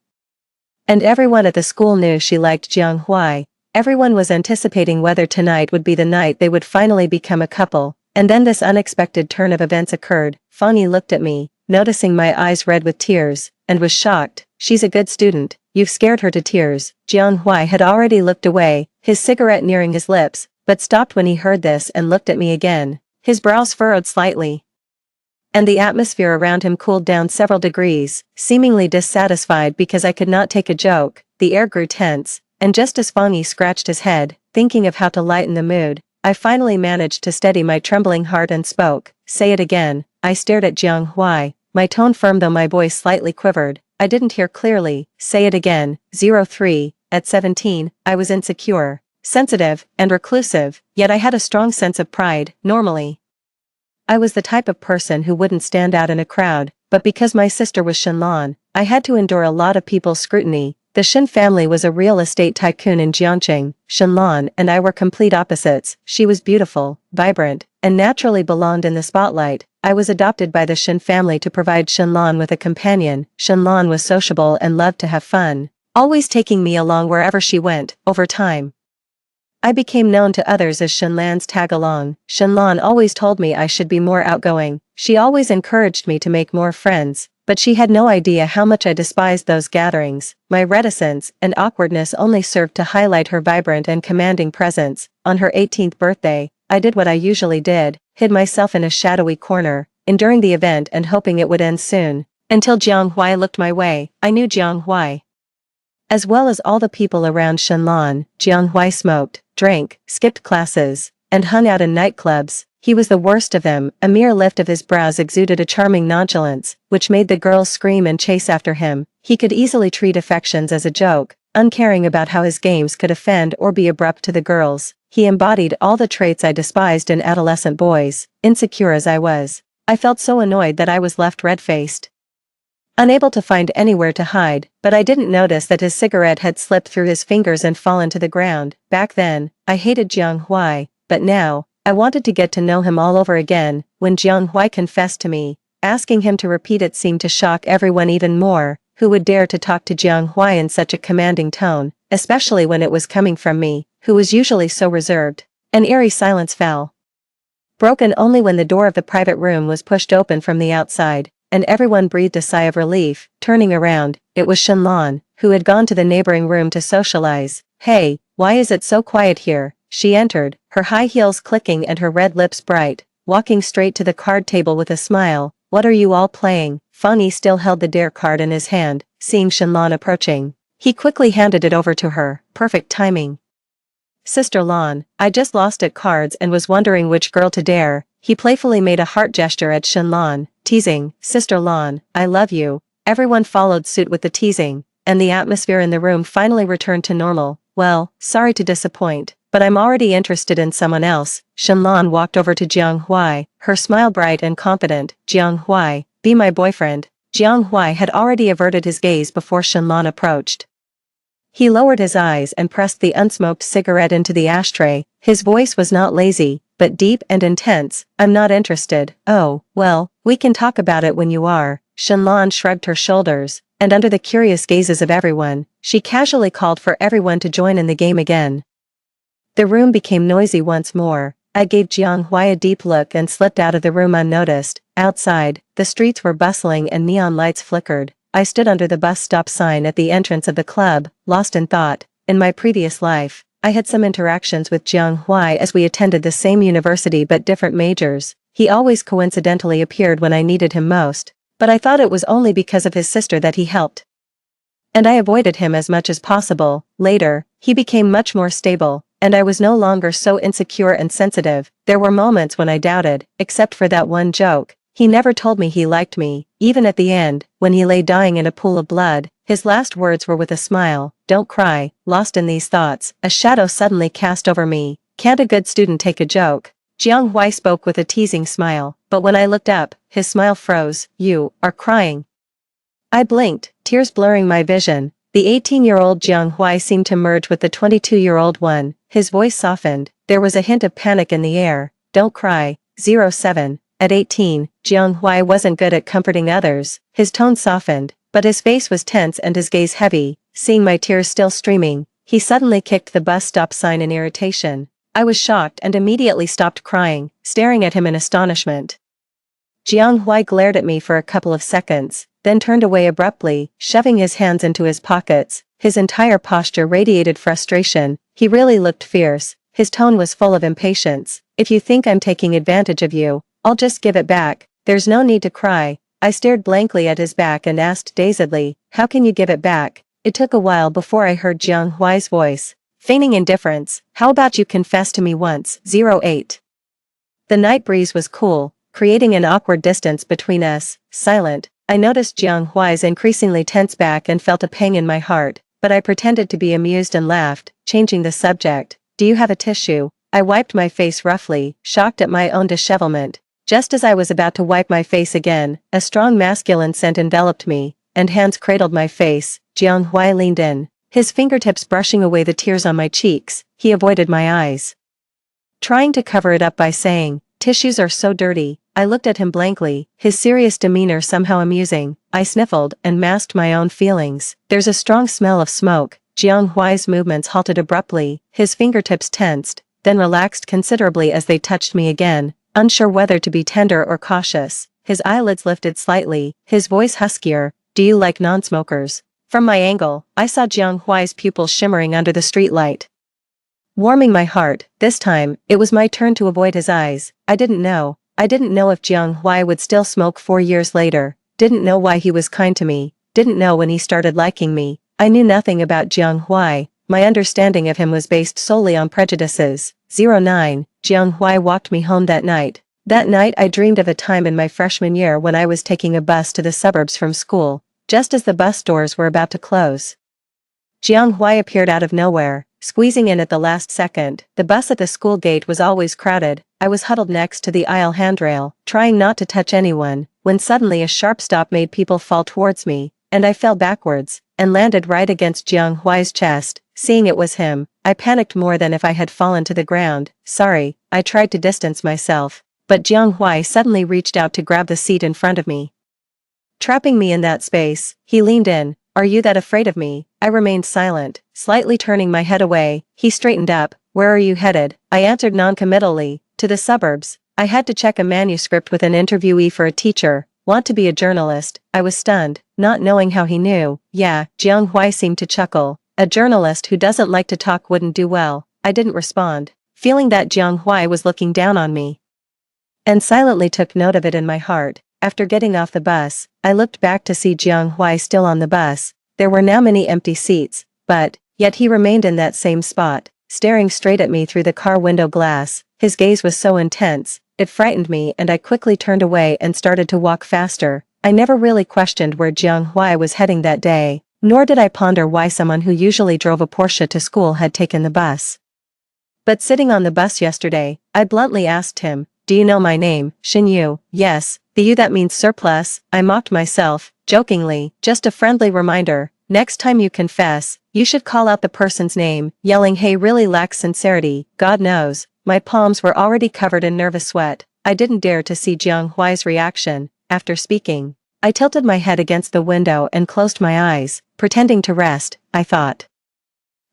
And everyone at the school knew she liked Jiang Huai. Everyone was anticipating whether tonight would be the night they would finally become a couple, and then this unexpected turn of events occurred. Fang Yi looked at me, noticing my eyes red with tears, and was shocked. She's a good student. You've scared her to tears. Jiang Huai had already looked away, his cigarette nearing his lips, but stopped when he heard this and looked at me again. His brows furrowed slightly, and the atmosphere around him cooled down several degrees. Seemingly dissatisfied because I could not take a joke, the air grew tense, and just as Fang Yi scratched his head, thinking of how to lighten the mood, I finally managed to steady my trembling heart and spoke. Say it again. I stared at Jiang Huai, my tone firm though my voice slightly quivered. I didn't hear clearly. Say it again. 03, at 17, I was insecure, sensitive, and reclusive, yet I had a strong sense of pride. Normally, I was the type of person who wouldn't stand out in a crowd, but because my sister was Shenlan, I had to endure a lot of people's scrutiny. The Shen family was a real estate tycoon in Jiangqing. Shenlan and I were complete opposites. She was beautiful, vibrant, and naturally belonged in the spotlight. I was adopted by the Shen family to provide Shenlan with a companion. Shenlan was sociable and loved to have fun, always taking me along wherever she went. Over time, I became known to others as Shenlan's tag-along. Shenlan always told me I should be more outgoing. She always encouraged me to make more friends, but she had no idea how much I despised those gatherings. My reticence and awkwardness only served to highlight her vibrant and commanding presence. On her 18th birthday, I did what I usually did, hid myself in a shadowy corner, enduring the event and hoping it would end soon. Until Jiang Huai looked my way. I knew Jiang Huai, as well as all the people around Shenlan. Jiang Huai smoked, drank, skipped classes, and hung out in nightclubs. He was the worst of them. A mere lift of his brows exuded a charming nonchalance, which made the girls scream and chase after him. He could easily treat affections as a joke, uncaring about how his games could offend or be abrupt to the girls. He embodied all the traits I despised in adolescent boys. Insecure as I was, I felt so annoyed that I was left red-faced, unable to find anywhere to hide, but I didn't notice that his cigarette had slipped through his fingers and fallen to the ground. Back then, I hated Jiang Huai, but now, I wanted to get to know him all over again. When Jiang Huai confessed to me, asking him to repeat it seemed to shock everyone even more. Who would dare to talk to Jiang Huai in such a commanding tone, especially when it was coming from me, who was usually so reserved? An eerie silence fell, broken only when the door of the private room was pushed open from the outside, and everyone breathed a sigh of relief. Turning around, it was Shenlan, who had gone to the neighboring room to socialize. Hey, why is it so quiet here? She entered, her high heels clicking and her red lips bright, walking straight to the card table with a smile. What are you all playing? Fang Yi still held the dare card in his hand. Seeing Shenlan approaching, he quickly handed it over to her. Perfect timing. Sister Lan, I just lost at cards and was wondering which girl to dare. He playfully made a heart gesture at Shenlan, teasing. Sister Lan, I love you. Everyone followed suit with the teasing, and the atmosphere in the room finally returned to normal. Well, sorry to disappoint, but I'm already interested in someone else. Shenlan walked over to Jiang Huai, her smile bright and confident. Jiang Huai, be my boyfriend. Jiang Huai had already averted his gaze before Shenlan approached. He lowered his eyes and pressed the unsmoked cigarette into the ashtray. His voice was not lazy, but deep and intense. I'm not interested. Oh, well, we can talk about it when you are. Shenlan shrugged her shoulders, and under the curious gazes of everyone, she casually called for everyone to join in the game again. The room became noisy once more. I gave Jiang Huai a deep look and slipped out of the room unnoticed. Outside, the streets were bustling and neon lights flickered. I stood under the bus stop sign at the entrance of the club, lost in thought. In my previous life, I had some interactions with Jiang Huai as we attended the same university but different majors. He always coincidentally appeared when I needed him most, but I thought it was only because of his sister that he helped, and I avoided him as much as possible. Later, he became much more stable, and I was no longer so insecure and sensitive. There were moments when I doubted, except for that one joke. He never told me he liked me, even at the end, when he lay dying in a pool of blood. His last words were with a smile. Don't cry. Lost in these thoughts, a shadow suddenly cast over me. Can't a good student take a joke? Jiang Hui spoke with a teasing smile, but when I looked up, his smile froze. You are crying. I blinked, tears blurring my vision. The 18-year-old Jiang Hui seemed to merge with the 22-year-old one. His voice softened. There was a hint of panic in the air. Don't cry. 07. At 18, Jiang Hui wasn't good at comforting others. His tone softened, but his face was tense and his gaze heavy. Seeing my tears still streaming, he suddenly kicked the bus stop sign in irritation. I was shocked and immediately stopped crying, staring at him in astonishment. Jiang Hui glared at me for a couple of seconds, then turned away abruptly, shoving his hands into his pockets. His entire posture radiated frustration. He really looked fierce. His tone was full of impatience. If you think I'm taking advantage of you, I'll just give it back. There's no need to cry. I stared blankly at his back and asked dazedly, how can you give it back? It took a while before I heard Jiang Hui's voice. Feigning indifference, how about you confess to me once? 08. The night breeze was cool, creating an awkward distance between us. Silent, I noticed Jiang Hui's increasingly tense back and felt a pang in my heart, but I pretended to be amused and laughed, changing the subject. Do you have a tissue? I wiped my face roughly, shocked at my own dishevelment. Just as I was about to wipe my face again, a strong masculine scent enveloped me, and hands cradled my face. Jiang Hui leaned in, his fingertips brushing away the tears on my cheeks. He avoided my eyes, trying to cover it up by saying, tissues are so dirty. I looked at him blankly, his serious demeanor somehow amusing. I sniffled and masked my own feelings. There's a strong smell of smoke. Jiang Hui's movements halted abruptly, his fingertips tensed, then relaxed considerably as they touched me again. Unsure whether to be tender or cautious, his eyelids lifted slightly, his voice huskier. Do you like non-smokers? From my angle, I saw Jiang Hui's pupils shimmering under the streetlight, warming my heart. This time, it was my turn to avoid his eyes. I didn't know if Jiang Hui would still smoke 4 years later, didn't know why he was kind to me, didn't know when he started liking me. I knew nothing about Jiang Hui. My understanding of him was based solely on prejudices. 09. Jiang Hui walked me home that night. That night I dreamed of a time in my freshman year when I was taking a bus to the suburbs from school, just as the bus doors were about to close. Jiang Hui appeared out of nowhere, squeezing in at the last second. The bus at the school gate was always crowded. I was huddled next to the aisle handrail, trying not to touch anyone, when suddenly a sharp stop made people fall towards me, and I fell backwards, and landed right against Jiang Hui's chest. Seeing it was him, I panicked more than if I had fallen to the ground. Sorry, I tried to distance myself, but Jiang Hui suddenly reached out to grab the seat in front of me, trapping me in that space. He leaned in. Are you that afraid of me? I remained silent, slightly turning my head away. He straightened up. Where are you headed? I answered non-committally. To the suburbs. I had to check a manuscript with an interviewee for a teacher. Want to be a journalist? I was stunned, not knowing how he knew. Yeah, Jiang Hui seemed to chuckle. A journalist who doesn't like to talk wouldn't do well. I didn't respond, feeling that Jiang Hui was looking down on me, and silently took note of it in my heart. After getting off the bus, I looked back to see Jiang Hui still on the bus. There were now many empty seats, but, yet he remained in that same spot, staring straight at me through the car window glass. His gaze was so intense, it frightened me and I quickly turned away and started to walk faster. I never really questioned where Jiang Hui was heading that day, nor did I ponder why someone who usually drove a Porsche to school had taken the bus. But sitting on the bus yesterday, I bluntly asked him, do you know my name? Xin Yu. Yes, the you that means surplus. I mocked myself, jokingly, just a friendly reminder. Next time you confess, you should call out the person's name. Yelling hey really lacks sincerity. God knows, my palms were already covered in nervous sweat. I didn't dare to see Jiang Hui's reaction. After speaking, I tilted my head against the window and closed my eyes, pretending to rest. I thought,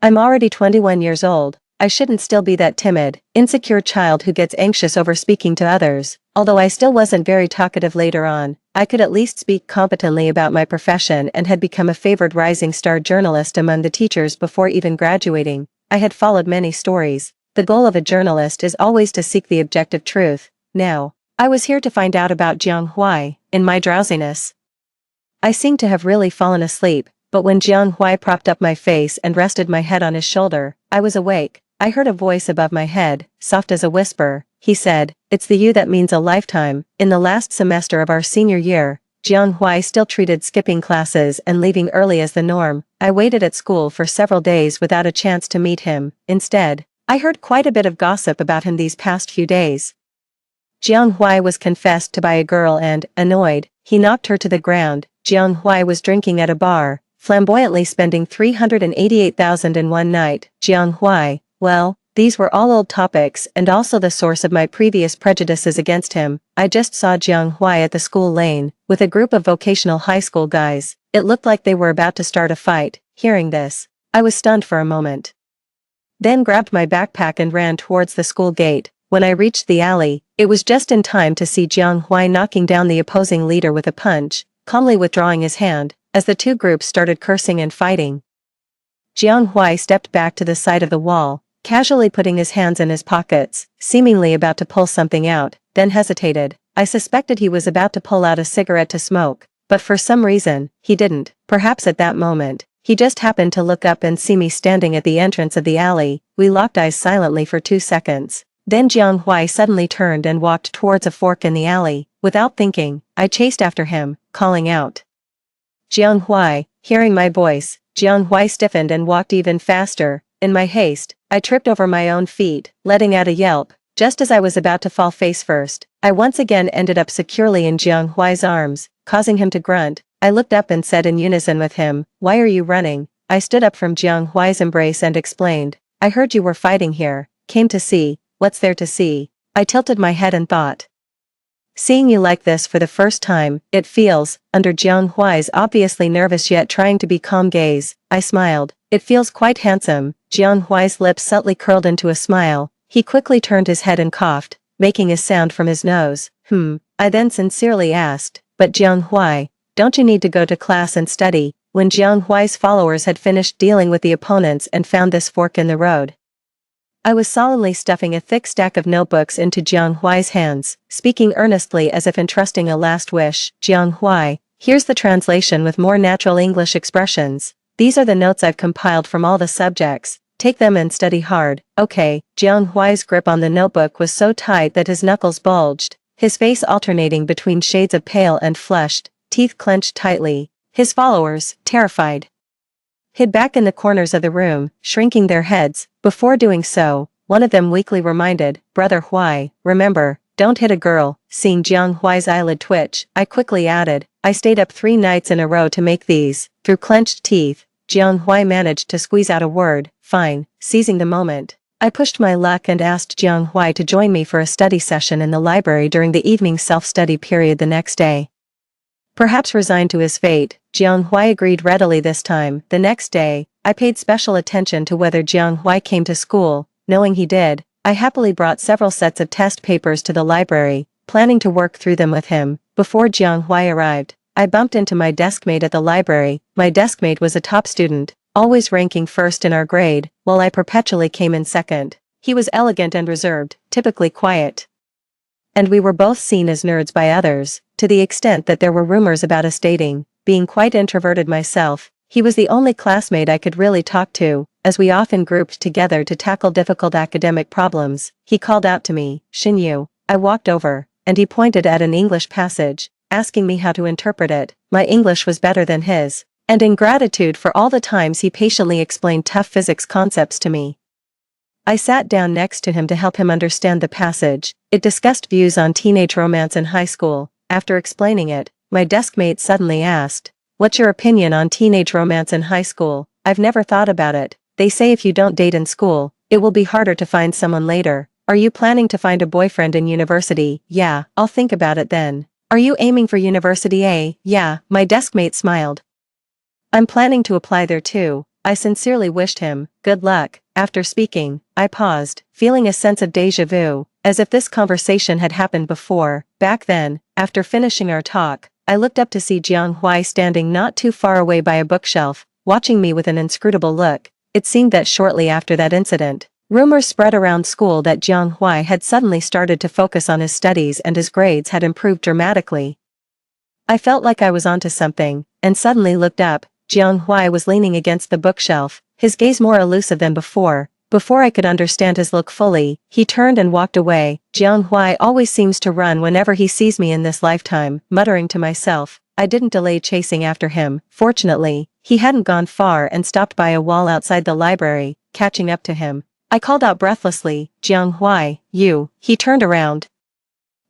I'm already 21 years old. I shouldn't still be that timid, insecure child who gets anxious over speaking to others. Although I still wasn't very talkative later on, I could at least speak competently about my profession and had become a favored rising star journalist among the teachers before even graduating. I had followed many stories. The goal of a journalist is always to seek the objective truth. Now, I was here to find out about Jiang Hui. In my drowsiness, I seemed to have really fallen asleep, but when Jiang Hui propped up my face and rested my head on his shoulder, I was awake. I heard a voice above my head, soft as a whisper. He said, "It's the you that means a lifetime." In the last semester of our senior year, Jianhui still treated skipping classes and leaving early as the norm. I waited at school for several days without a chance to meet him. Instead, I heard quite a bit of gossip about him these past few days. Jianhui was confessed to by a girl and, annoyed, he knocked her to the ground. Jianhui was drinking at a bar, flamboyantly spending 388,000 in one night. Jianhui, well, these were all old topics and also the source of my previous prejudices against him. I just saw Jianhui at the school lane, with a group of vocational high school guys. It looked like they were about to start a fight. Hearing this, I was stunned for a moment. Then grabbed my backpack and ran towards the school gate. When I reached the alley, it was just in time to see Jianhui knocking down the opposing leader with a punch, calmly withdrawing his hand, as the two groups started cursing and fighting. Jianhui stepped back to the side of the wall, casually putting his hands in his pockets, seemingly about to pull something out, then hesitated. I suspected he was about to pull out a cigarette to smoke, but for some reason, he didn't. Perhaps at that moment, he just happened to look up and see me standing at the entrance of the alley. We locked eyes silently for 2 seconds. Then Jianhui suddenly turned and walked towards a fork in the alley. Without thinking, I chased after him, calling out, "Jianhui!" Hearing my voice, Jianhui stiffened and walked even faster. In my haste, I tripped over my own feet, letting out a yelp. Just as I was about to fall face first, I once again ended up securely in Jianhui's arms, causing him to grunt. I looked up and said in unison with him, "Why are you running?" I stood up from Jianhui's embrace and explained, "I heard you were fighting here. Came to see. What's there to see?" I tilted my head and thought, "Seeing you like this for the first time, it feels," under Jianhui's obviously nervous yet trying to be calm gaze, I smiled, "It feels quite handsome." Jianhui's lips subtly curled into a smile. He quickly turned his head and coughed, making a sound from his nose. I then sincerely asked, "But Jianhui, don't you need to go to class and study?" When Jianhui's followers had finished dealing with the opponents and found this fork in the road, I was solemnly stuffing a thick stack of notebooks into Jianhui's hands, speaking earnestly as if entrusting a last wish. "Jianhui, here's the translation with more natural English expressions. These are the notes I've compiled from all the subjects. Take them and study hard, okay?" Jianhui's grip on the notebook was so tight that his knuckles bulged, his face alternating between shades of pale and flushed, teeth clenched tightly. His followers, terrified, hid back in the corners of the room, shrinking their heads. Before doing so, one of them weakly reminded, "Brother Hui, remember, don't hit a girl." Seeing Jianhui's eyelid twitch, I quickly added, "I stayed up 3 nights in a row to make these." Through clenched teeth, Jianhui managed to squeeze out a word, "Fine." Seizing the moment, I pushed my luck and asked Jianhui to join me for a study session in the library during the evening self-study period the next day. Perhaps resigned to his fate, Jianhui agreed readily this time. The next day, I paid special attention to whether Jianhui came to school. Knowing he did, I happily brought several sets of test papers to the library, planning to work through them with him. Before Jianhui arrived, I bumped into my deskmate at the library. My deskmate was a top student, always ranking first in our grade, while I perpetually came in second. He was elegant and reserved, typically quiet, and we were both seen as nerds by others, to the extent that there were rumors about us dating. Being quite introverted myself, he was the only classmate I could really talk to, as we often grouped together to tackle difficult academic problems. He called out to me, "Xinyu." I walked over, and he pointed at an English passage, asking me how to interpret it. My English was better than his, and in gratitude for all the times he patiently explained tough physics concepts to me, I sat down next to him to help him understand the passage. It discussed views on teenage romance in high school. After explaining it, my deskmate suddenly asked, "What's your opinion on teenage romance in high school?" "I've never thought about it. They say if you don't date in school, it will be harder to find someone later." "Are you planning to find a boyfriend in university?" "Yeah, I'll think about it then." "Are you aiming for university, eh?" "Yeah," my deskmate smiled. "I'm planning to apply there too." I sincerely wished him good luck. After speaking, I paused, feeling a sense of déjà vu, as if this conversation had happened before. Back then, after finishing our talk, I looked up to see Jianhui standing not too far away by a bookshelf, watching me with an inscrutable look. It seemed that shortly after that incident, rumors spread around school that Jianhui had suddenly started to focus on his studies and his grades had improved dramatically. I felt like I was onto something, and suddenly looked up. Jianhui was leaning against the bookshelf, his gaze more elusive than before. Before I could understand his look fully, he turned and walked away. Jiang always seems to run whenever he sees me in this lifetime, muttering to myself. I didn't delay chasing after him. Fortunately, he hadn't gone far and stopped by a wall outside the library. Catching up to him, I called out breathlessly, Jiang, you. He turned around.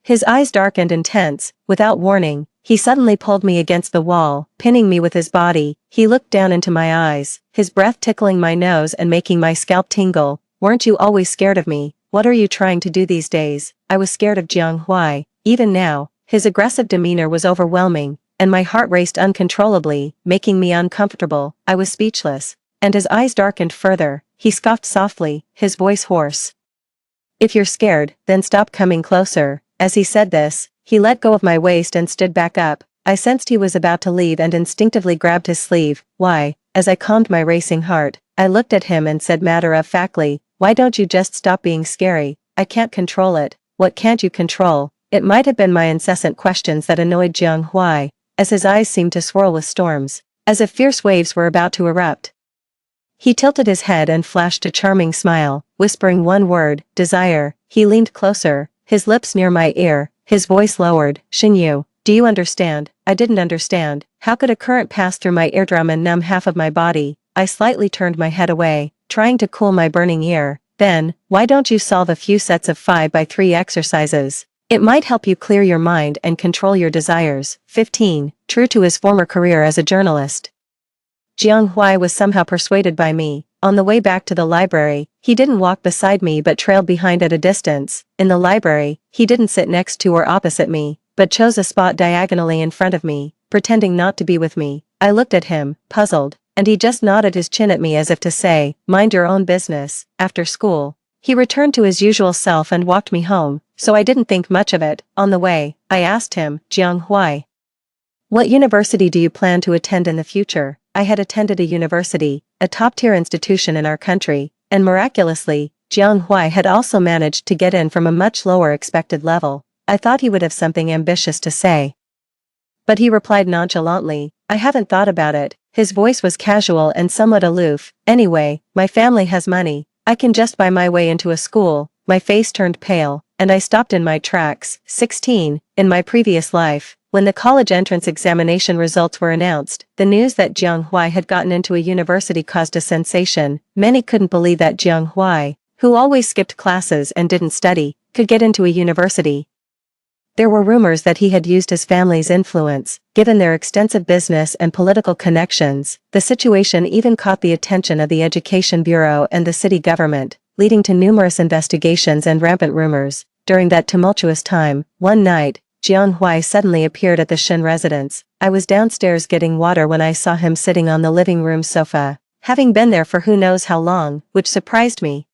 His eyes darkened intense. Without warning, he suddenly pulled me against the wall, pinning me with his body. He looked down into my eyes, his breath tickling my nose and making my scalp tingle. Weren't you always scared of me? What are you trying to do these days? I was scared of Jiang. Even now, his aggressive demeanor was overwhelming, and my heart raced uncontrollably, making me uncomfortable. I was speechless, and his eyes darkened further. He scoffed softly, his voice hoarse. If you're scared, then stop coming closer. As he said this, he let go of my waist and stood back up. I sensed he was about to leave and instinctively grabbed his sleeve. Why? As I calmed my racing heart, I looked at him and said matter-of-factly, why don't you just stop being scary? I can't control it. What can't you control? It might have been my incessant questions that annoyed Jiang, as his eyes seemed to swirl with storms, as if fierce waves were about to erupt. He tilted his head and flashed a charming smile, whispering one word, desire. He leaned closer, his lips near my ear, his voice lowered, Xinyu, do you understand? I didn't understand. How could a current pass through my eardrum and numb half of my body? I slightly turned my head away, trying to cool my burning ear. Then, why don't you solve a few sets of 5x3 exercises? It might help you clear your mind and control your desires. 15. True to his former career as a journalist, Jiang was somehow persuaded by me. On the way back to the library, he didn't walk beside me but trailed behind at a distance. In the library, he didn't sit next to or opposite me, but chose a spot diagonally in front of me, pretending not to be with me. I looked at him, puzzled, and he just nodded his chin at me as if to say, mind your own business. After school, he returned to his usual self and walked me home, so I didn't think much of it. On the way, I asked him, Jiang, what university do you plan to attend in the future? I had attended a university, a top-tier institution in our country, and miraculously, Jiang had also managed to get in from a much lower expected level. I thought he would have something ambitious to say, but he replied nonchalantly, I haven't thought about it. His voice was casual and somewhat aloof. Anyway, my family has money. I can just buy my way into a school. My face turned pale, and I stopped in my tracks. 16. In my previous life, when the college entrance examination results were announced, the news that Jiang had gotten into a university caused a sensation. Many couldn't believe that Jiang, who always skipped classes and didn't study, could get into a university. There were rumors that he had used his family's influence, given their extensive business and political connections. The situation even caught the attention of the Education Bureau and the city government, leading to numerous investigations and rampant rumors. During that tumultuous time, one night, Jiang suddenly appeared at the Shin residence. I was downstairs getting water when I saw him sitting on the living room sofa, having been there for who knows how long, which surprised me.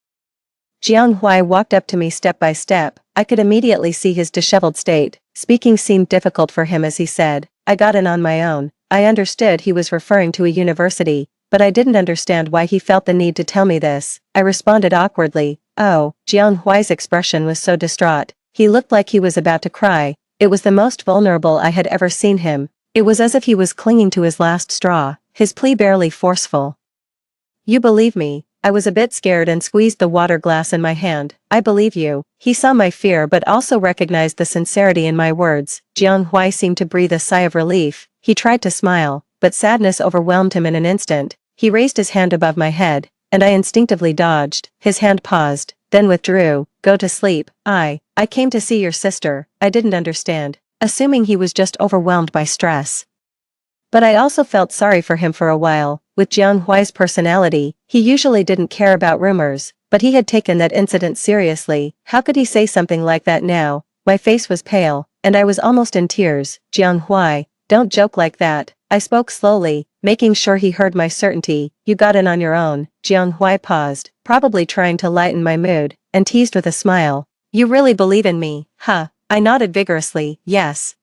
Jiang walked up to me step by step. I could immediately see his disheveled state. Speaking seemed difficult for him as he said, I got in on my own. I understood he was referring to a university, but I didn't understand why he felt the need to tell me this. I responded awkwardly. Oh, Jiang expression was so distraught. He looked like he was about to cry. It was the most vulnerable I had ever seen him. It was as if he was clinging to his last straw, his plea barely forceful. You believe me? I was a bit scared and squeezed the water glass in my hand. I believe you. He saw my fear but also recognized the sincerity in my words. Jiang seemed to breathe a sigh of relief. He tried to smile, but sadness overwhelmed him in an instant. He raised his hand above my head, and I instinctively dodged. His hand paused, then withdrew. Go to sleep. I came to see your sister. I didn't understand, assuming he was just overwhelmed by stress. But I also felt sorry for him for a while. With Jiang personality, he usually didn't care about rumors, but he had taken that incident seriously. How could he say something like that now? My face was pale, and I was almost in tears. Jiang, don't joke like that. I spoke slowly, making sure he heard my certainty. You got in on your own. Jiang paused, probably trying to lighten my mood, and teased with a smile. You really believe in me, huh? I nodded vigorously, yes.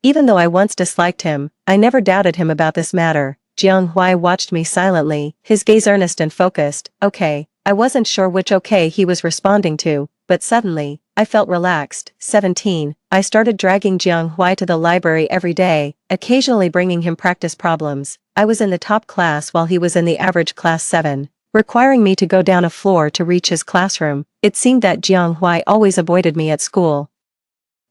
Even though I once disliked him, I never doubted him about this matter. Jiang watched me silently, his gaze earnest and focused. Okay. I wasn't sure which okay he was responding to, but suddenly, I felt relaxed. 17. I started dragging Jiang to the library every day, occasionally bringing him practice problems. I was in the top class while he was in the average class 7. requiring me to go down a floor to reach his classroom. It seemed that Jiang Huai always avoided me at school.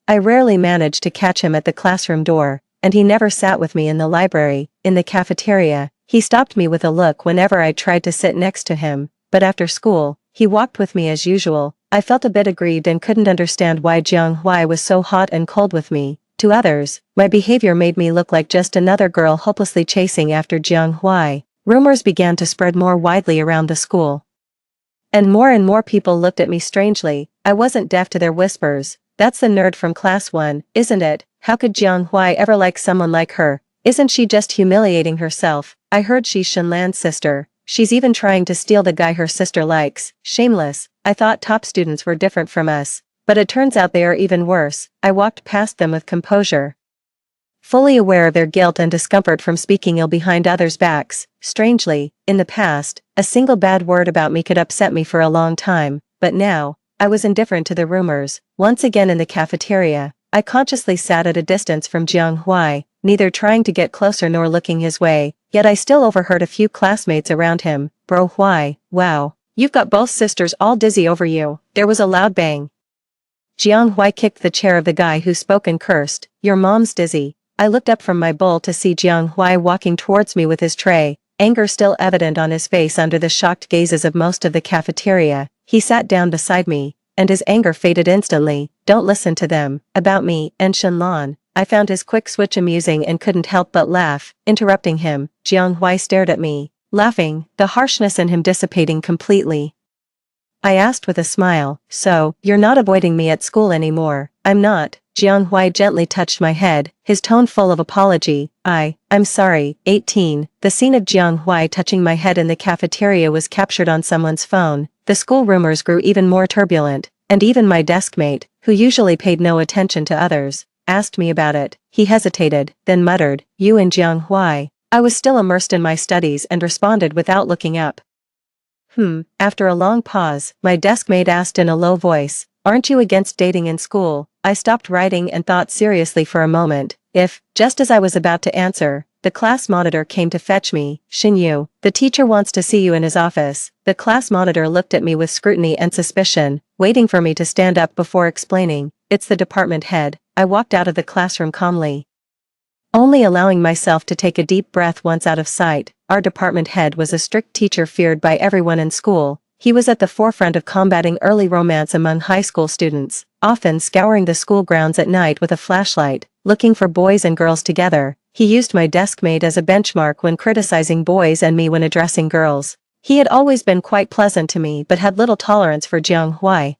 I rarely managed to catch him at the classroom door, and he never sat with me in the library. In the cafeteria, he stopped me with a look whenever I tried to sit next to him, but after school, he walked with me as usual. I felt a bit aggrieved and couldn't understand why Jiang Huai was so hot and cold with me. To others, my behavior made me look like just another girl hopelessly chasing after Jiang Huai. Rumors began to spread more widely around the school. And more people looked at me strangely. I wasn't deaf to their whispers. That's the nerd from class 1, isn't it? How could Jiang Huai ever like someone like her? Isn't she just humiliating herself? I heard she's Shenlan's sister. She's even trying to steal the guy her sister likes. Shameless. I thought top students were different from us. But it turns out they are even worse. I walked past them with composure, fully aware of their guilt and discomfort from speaking ill behind others' backs. Strangely, in the past, a single bad word about me could upset me for a long time, but now, I was indifferent to the rumors. Once again in the cafeteria, I consciously sat at a distance from Jiang Huai, neither trying to get closer nor looking his way, yet I still overheard a few classmates around him. Bro Huai, wow, you've got both sisters all dizzy over you. There was a loud bang. Jiang Huai kicked the chair of the guy who spoke and cursed, your mom's dizzy. I looked up from my bowl to see Jiang Huai walking towards me with his tray, anger still evident on his face under the shocked gazes of most of the cafeteria. He sat down beside me, and his anger faded instantly. Don't listen to them. About me and Shenlan. I found his quick switch amusing and couldn't help but laugh. Interrupting him, Jiang Huai stared at me, laughing, the harshness in him dissipating completely. I asked with a smile, so, you're not avoiding me at school anymore? I'm not. Jiang Huai gently touched my head, his tone full of apology. I'm sorry. 18. The scene of Jiang Huai touching my head in the cafeteria was captured on someone's phone. The school rumors grew even more turbulent, and even my deskmate, who usually paid no attention to others, asked me about it. He hesitated, then muttered, you and Jiang Huai. I was still immersed in my studies and responded without looking up. After a long pause, my deskmate asked in a low voice, aren't you against dating in school? I stopped writing and thought seriously for a moment. Just as I was about to answer, the class monitor came to fetch me. Xinyu, the teacher wants to see you in his office. The class monitor looked at me with scrutiny and suspicion, waiting for me to stand up before explaining, it's the department head. I walked out of the classroom calmly, only allowing myself to take a deep breath once out of sight. Our department head was a strict teacher feared by everyone in school. He was at the forefront of combating early romance among high school students, often scouring the school grounds at night with a flashlight, looking for boys and girls together. He used my deskmate as a benchmark when criticizing boys and me when addressing girls. He had always been quite pleasant to me but had little tolerance for Jiang Huai.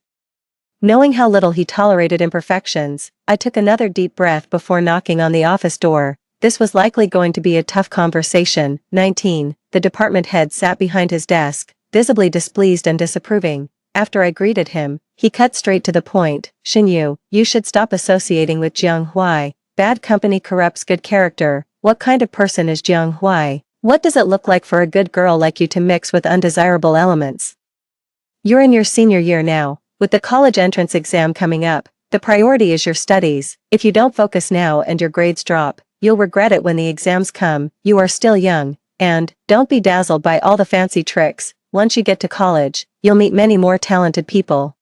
Knowing how little he tolerated imperfections, I took another deep breath before knocking on the office door. This was likely going to be a tough conversation. 19. The department head sat behind his desk, visibly displeased and disapproving. After I greeted him, he cut straight to the point. Xinyu, you should stop associating with Jiang Huai. Bad company corrupts good character. What kind of person is Jiang Huai? What does it look like for a good girl like you to mix with undesirable elements? You're in your senior year now. With the college entrance exam coming up, the priority is your studies. If you don't focus now and your grades drop, you'll regret it when the exams come. You are still young, and don't be dazzled by all the fancy tricks. Once you get to college, you'll meet many more talented people.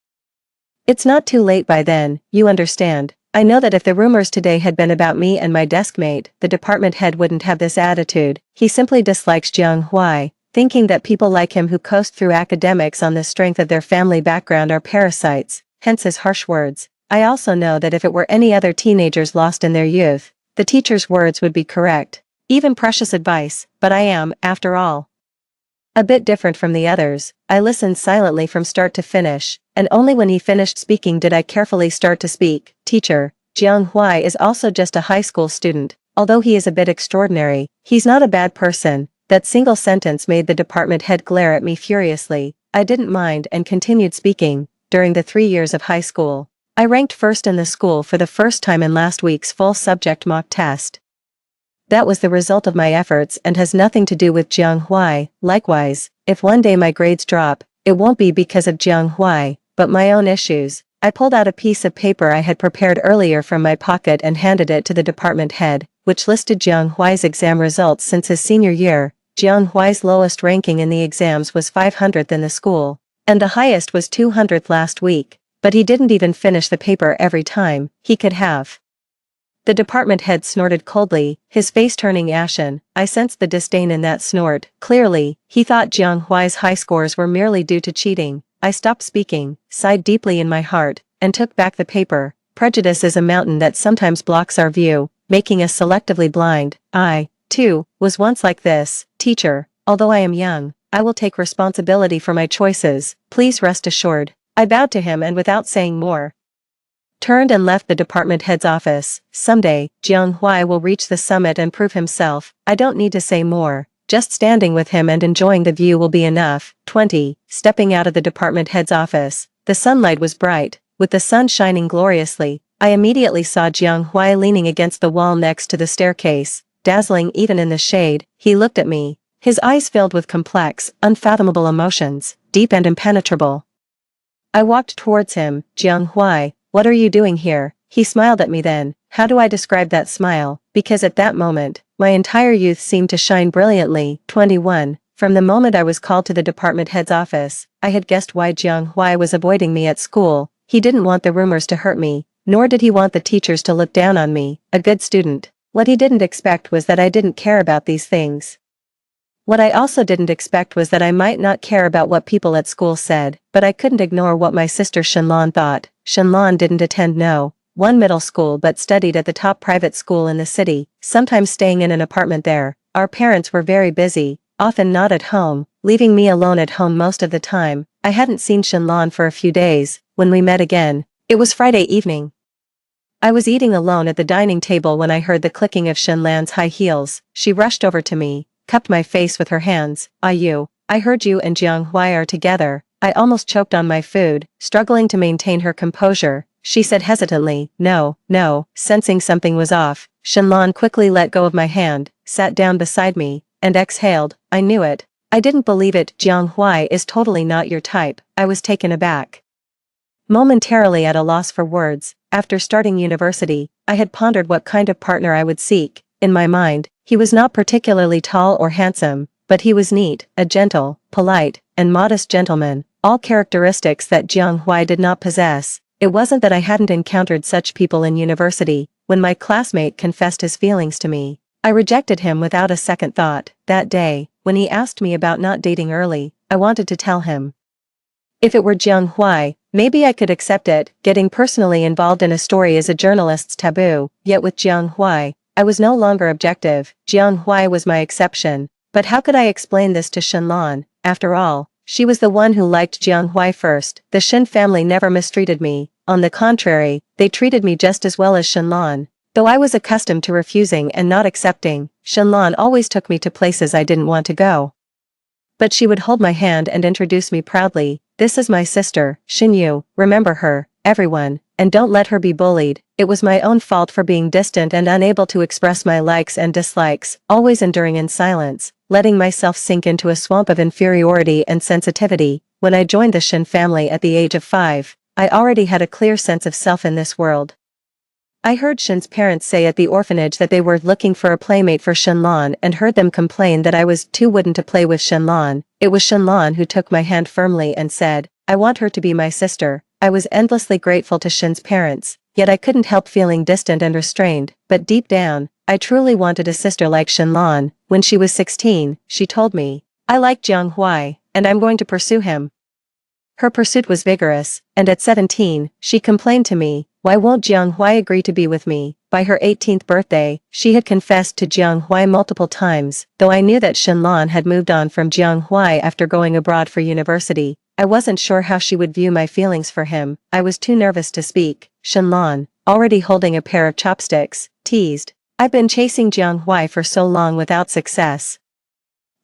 It's not too late by then, you understand. I know that if the rumors today had been about me and my deskmate, the department head wouldn't have this attitude. He simply dislikes Jiang Huai, thinking that people like him who coast through academics on the strength of their family background are parasites, hence his harsh words. I also know that if it were any other teenagers lost in their youth, the teacher's words would be correct. Even precious advice, but I am, after all, a bit different from the others. I listened silently from start to finish, and only when he finished speaking did I carefully start to speak. Teacher, Jiang Huai is also just a high school student. Although he is a bit extraordinary, he's not a bad person. That single sentence made the department head glare at me furiously. I didn't mind and continued speaking. During the 3 years of high school, I ranked first in the school for the first time in last week's full subject mock test. That was the result of my efforts and has nothing to do with Jiang Huai. Likewise, if one day my grades drop, it won't be because of Jiang Huai, but my own issues. I pulled out a piece of paper I had prepared earlier from my pocket and handed it to the department head, which listed Jiang Huai's exam results since his senior year. Jiang Huai's lowest ranking in the exams was 500th in the school, and the highest was 200th last week, but he didn't even finish the paper every time. He could have. The department head snorted coldly, his face turning ashen. I sensed the disdain in that snort. Clearly, he thought Jiang Huai's high scores were merely due to cheating. I stopped speaking, sighed deeply in my heart, and took back the paper. Prejudice is a mountain that sometimes blocks our view, making us selectively blind. I, too, was once like this. Teacher, although I am young, I will take responsibility for my choices. Please rest assured. I bowed to him and without saying more, turned and left the department head's office. Someday, Jiang Huai will reach the summit and prove himself. I don't need to say more. Just standing with him and enjoying the view will be enough. 20. Stepping out of the department head's office. The sunlight was bright, with the sun shining gloriously. I immediately saw Jiang Huai leaning against the wall next to the staircase, dazzling even in the shade. He looked at me, his eyes filled with complex, unfathomable emotions, deep and impenetrable. I walked towards him. Jiang Huai, what are you doing here? He smiled at me then. How do I describe that smile? Because at that moment, my entire youth seemed to shine brilliantly. 21. From the moment I was called to the department head's office, I had guessed why Jiang Huai was avoiding me at school. He didn't want the rumors to hurt me, nor did he want the teachers to look down on me, a good student. What he didn't expect was that I didn't care about these things. What I also didn't expect was that I might not care about what people at school said, but I couldn't ignore what my sister Shenlan thought. Shenlan didn't attend one middle school but studied at the top private school in the city, sometimes staying in an apartment there. Our parents were very busy, often not at home, leaving me alone at home most of the time. I hadn't seen Shenlan for a few days. When we met again, it was Friday evening. I was eating alone at the dining table when I heard the clicking of Shenlan's high heels. She rushed over to me, cupped my face with her hands. I heard you and Jiang Huai are together. I almost choked on my food, struggling to maintain her composure. She said hesitantly, no. Sensing something was off, Shenlan quickly let go of my hand, sat down beside me, and exhaled. I knew it. I didn't believe it. Jiang Huai is totally not your type. I was taken aback. Momentarily at a loss for words, after starting university, I had pondered what kind of partner I would seek. In my mind, he was not particularly tall or handsome, but he was neat, a gentle, polite, and modest gentleman, all characteristics that Jiang Huai did not possess. It wasn't that I hadn't encountered such people in university. When my classmate confessed his feelings to me, I rejected him without a second thought. That day, when he asked me about not dating early, I wanted to tell him. If it were Jiang Huai, maybe I could accept it. Getting personally involved in a story is a journalist's taboo, yet with Jiang Huai, I was no longer objective. Jiang Huai was my exception. But how could I explain this to Shenlan? After all, she was the one who liked Jiang Huai first. The Shen family never mistreated me. On the contrary, they treated me just as well as Shenlan. Though I was accustomed to refusing and not accepting, Shenlan always took me to places I didn't want to go. But she would hold my hand and introduce me proudly. This is my sister, Xinyu, remember her, everyone, and don't let her be bullied. It was my own fault for being distant and unable to express my likes and dislikes, always enduring in silence, letting myself sink into a swamp of inferiority and sensitivity. When I joined the Shen family at the age of 5, I already had a clear sense of self in this world. I heard Shen's parents say at the orphanage that they were looking for a playmate for Shenlan and heard them complain that I was too wooden to play with Shenlan. It was Shenlan who took my hand firmly and said, I want her to be my sister. I was endlessly grateful to Shen's parents, yet I couldn't help feeling distant and restrained, but deep down, I truly wanted a sister like Shenlan. When she was 16, she told me, I like Jiang Huai, and I'm going to pursue him. Her pursuit was vigorous, and at 17, she complained to me, why won't Jiang Huai agree to be with me? By her 18th birthday, she had confessed to Jiang Huai multiple times. Though I knew that Shenlan had moved on from Jiang Huai after going abroad for university, I wasn't sure how she would view my feelings for him. I was too nervous to speak. Shenlan, already holding a pair of chopsticks, teased, I've been chasing Jiang Huai for so long without success.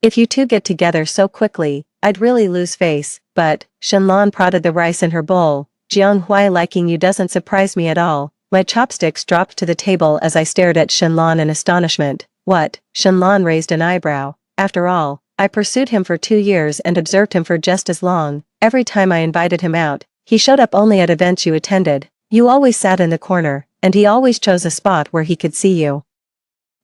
If you two get together so quickly, I'd really lose face. But, Shenlan prodded the rice in her bowl, Jiang Huai liking you doesn't surprise me at all. My chopsticks dropped to the table as I stared at Shenlan in astonishment. What? Shenlan raised an eyebrow. After all, I pursued him for 2 years and observed him for just as long. Every time I invited him out, he showed up only at events you attended. You always sat in the corner, and he always chose a spot where he could see you.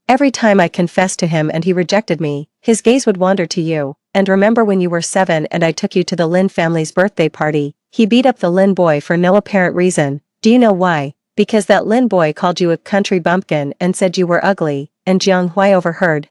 Every time I confessed to him and he rejected me, his gaze would wander to you. And remember when you were 7 and I took you to the Lin family's birthday party? He beat up the Lin boy for no apparent reason. Do you know why? Because that Lin boy called you a country bumpkin and said you were ugly, and Jiang Huai overheard.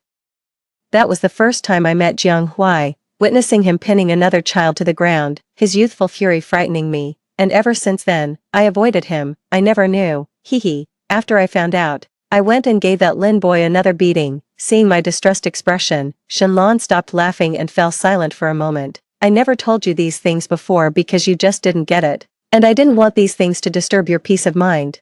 That was the first time I met Jiang Huai, witnessing him pinning another child to the ground, his youthful fury frightening me, and ever since then, I avoided him. I never knew. Hee. After I found out, I went and gave that Lin boy another beating. Seeing my distressed expression, Shenlong stopped laughing and fell silent for a moment. I never told you these things before because you just didn't get it. And I didn't want these things to disturb your peace of mind.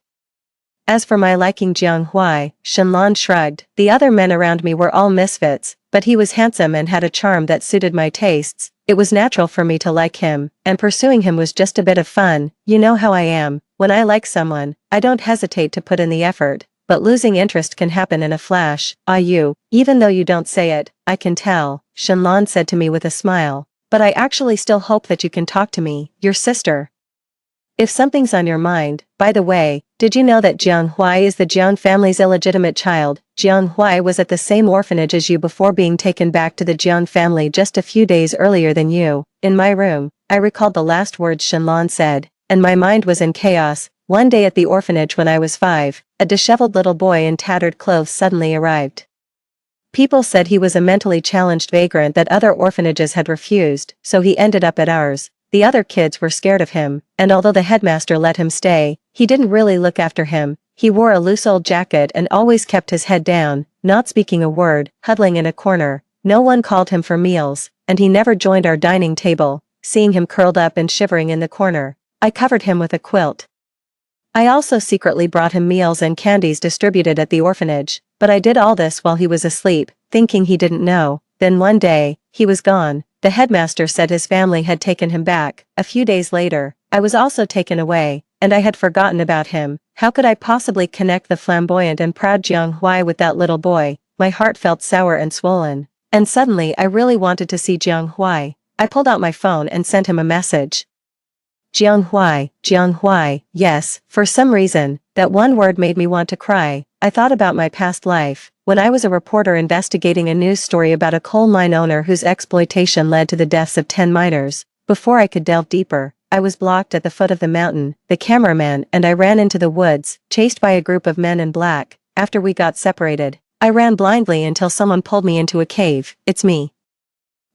As for my liking Jiang Huai, Shenlong shrugged. The other men around me were all misfits, but he was handsome and had a charm that suited my tastes. It was natural for me to like him, and pursuing him was just a bit of fun. You know how I am. When I like someone, I don't hesitate to put in the effort. But losing interest can happen in a flash. Even though you don't say it, I can tell, Shenlong said to me with a smile. But I actually still hope that you can talk to me, your sister. If something's on your mind. By the way, did you know that Jiang Huai is the Jiang family's illegitimate child? Jiang Huai was at the same orphanage as you before being taken back to the Jiang family just a few days earlier than you. In my room, I recalled the last words Shenlong said, and my mind was in chaos. One day at the orphanage when I was 5, a disheveled little boy in tattered clothes suddenly arrived. People said he was a mentally challenged vagrant that other orphanages had refused, so he ended up at ours. The other kids were scared of him, and although the headmaster let him stay, he didn't really look after him. He wore a loose old jacket and always kept his head down, not speaking a word, huddling in a corner. No one called him for meals, and he never joined our dining table. Seeing him curled up and shivering in the corner, I covered him with a quilt. I also secretly brought him meals and candies distributed at the orphanage, but I did all this while he was asleep, thinking he didn't know. Then one day, he was gone. The headmaster said his family had taken him back. A few days later, I was also taken away, and I had forgotten about him. How could I possibly connect the flamboyant and proud Jiang Huai with that little boy? My heart felt sour and swollen. And suddenly I really wanted to see Jiang Huai. I pulled out my phone and sent him a message. Jiang Huai, yes, for some reason, that one word made me want to cry. I thought about my past life, when I was a reporter investigating a news story about a coal mine owner whose exploitation led to the deaths of 10 miners. Before I could delve deeper, I was blocked at the foot of the mountain, the cameraman and I ran into the woods, chased by a group of men in black. After we got separated, I ran blindly until someone pulled me into a cave. It's me.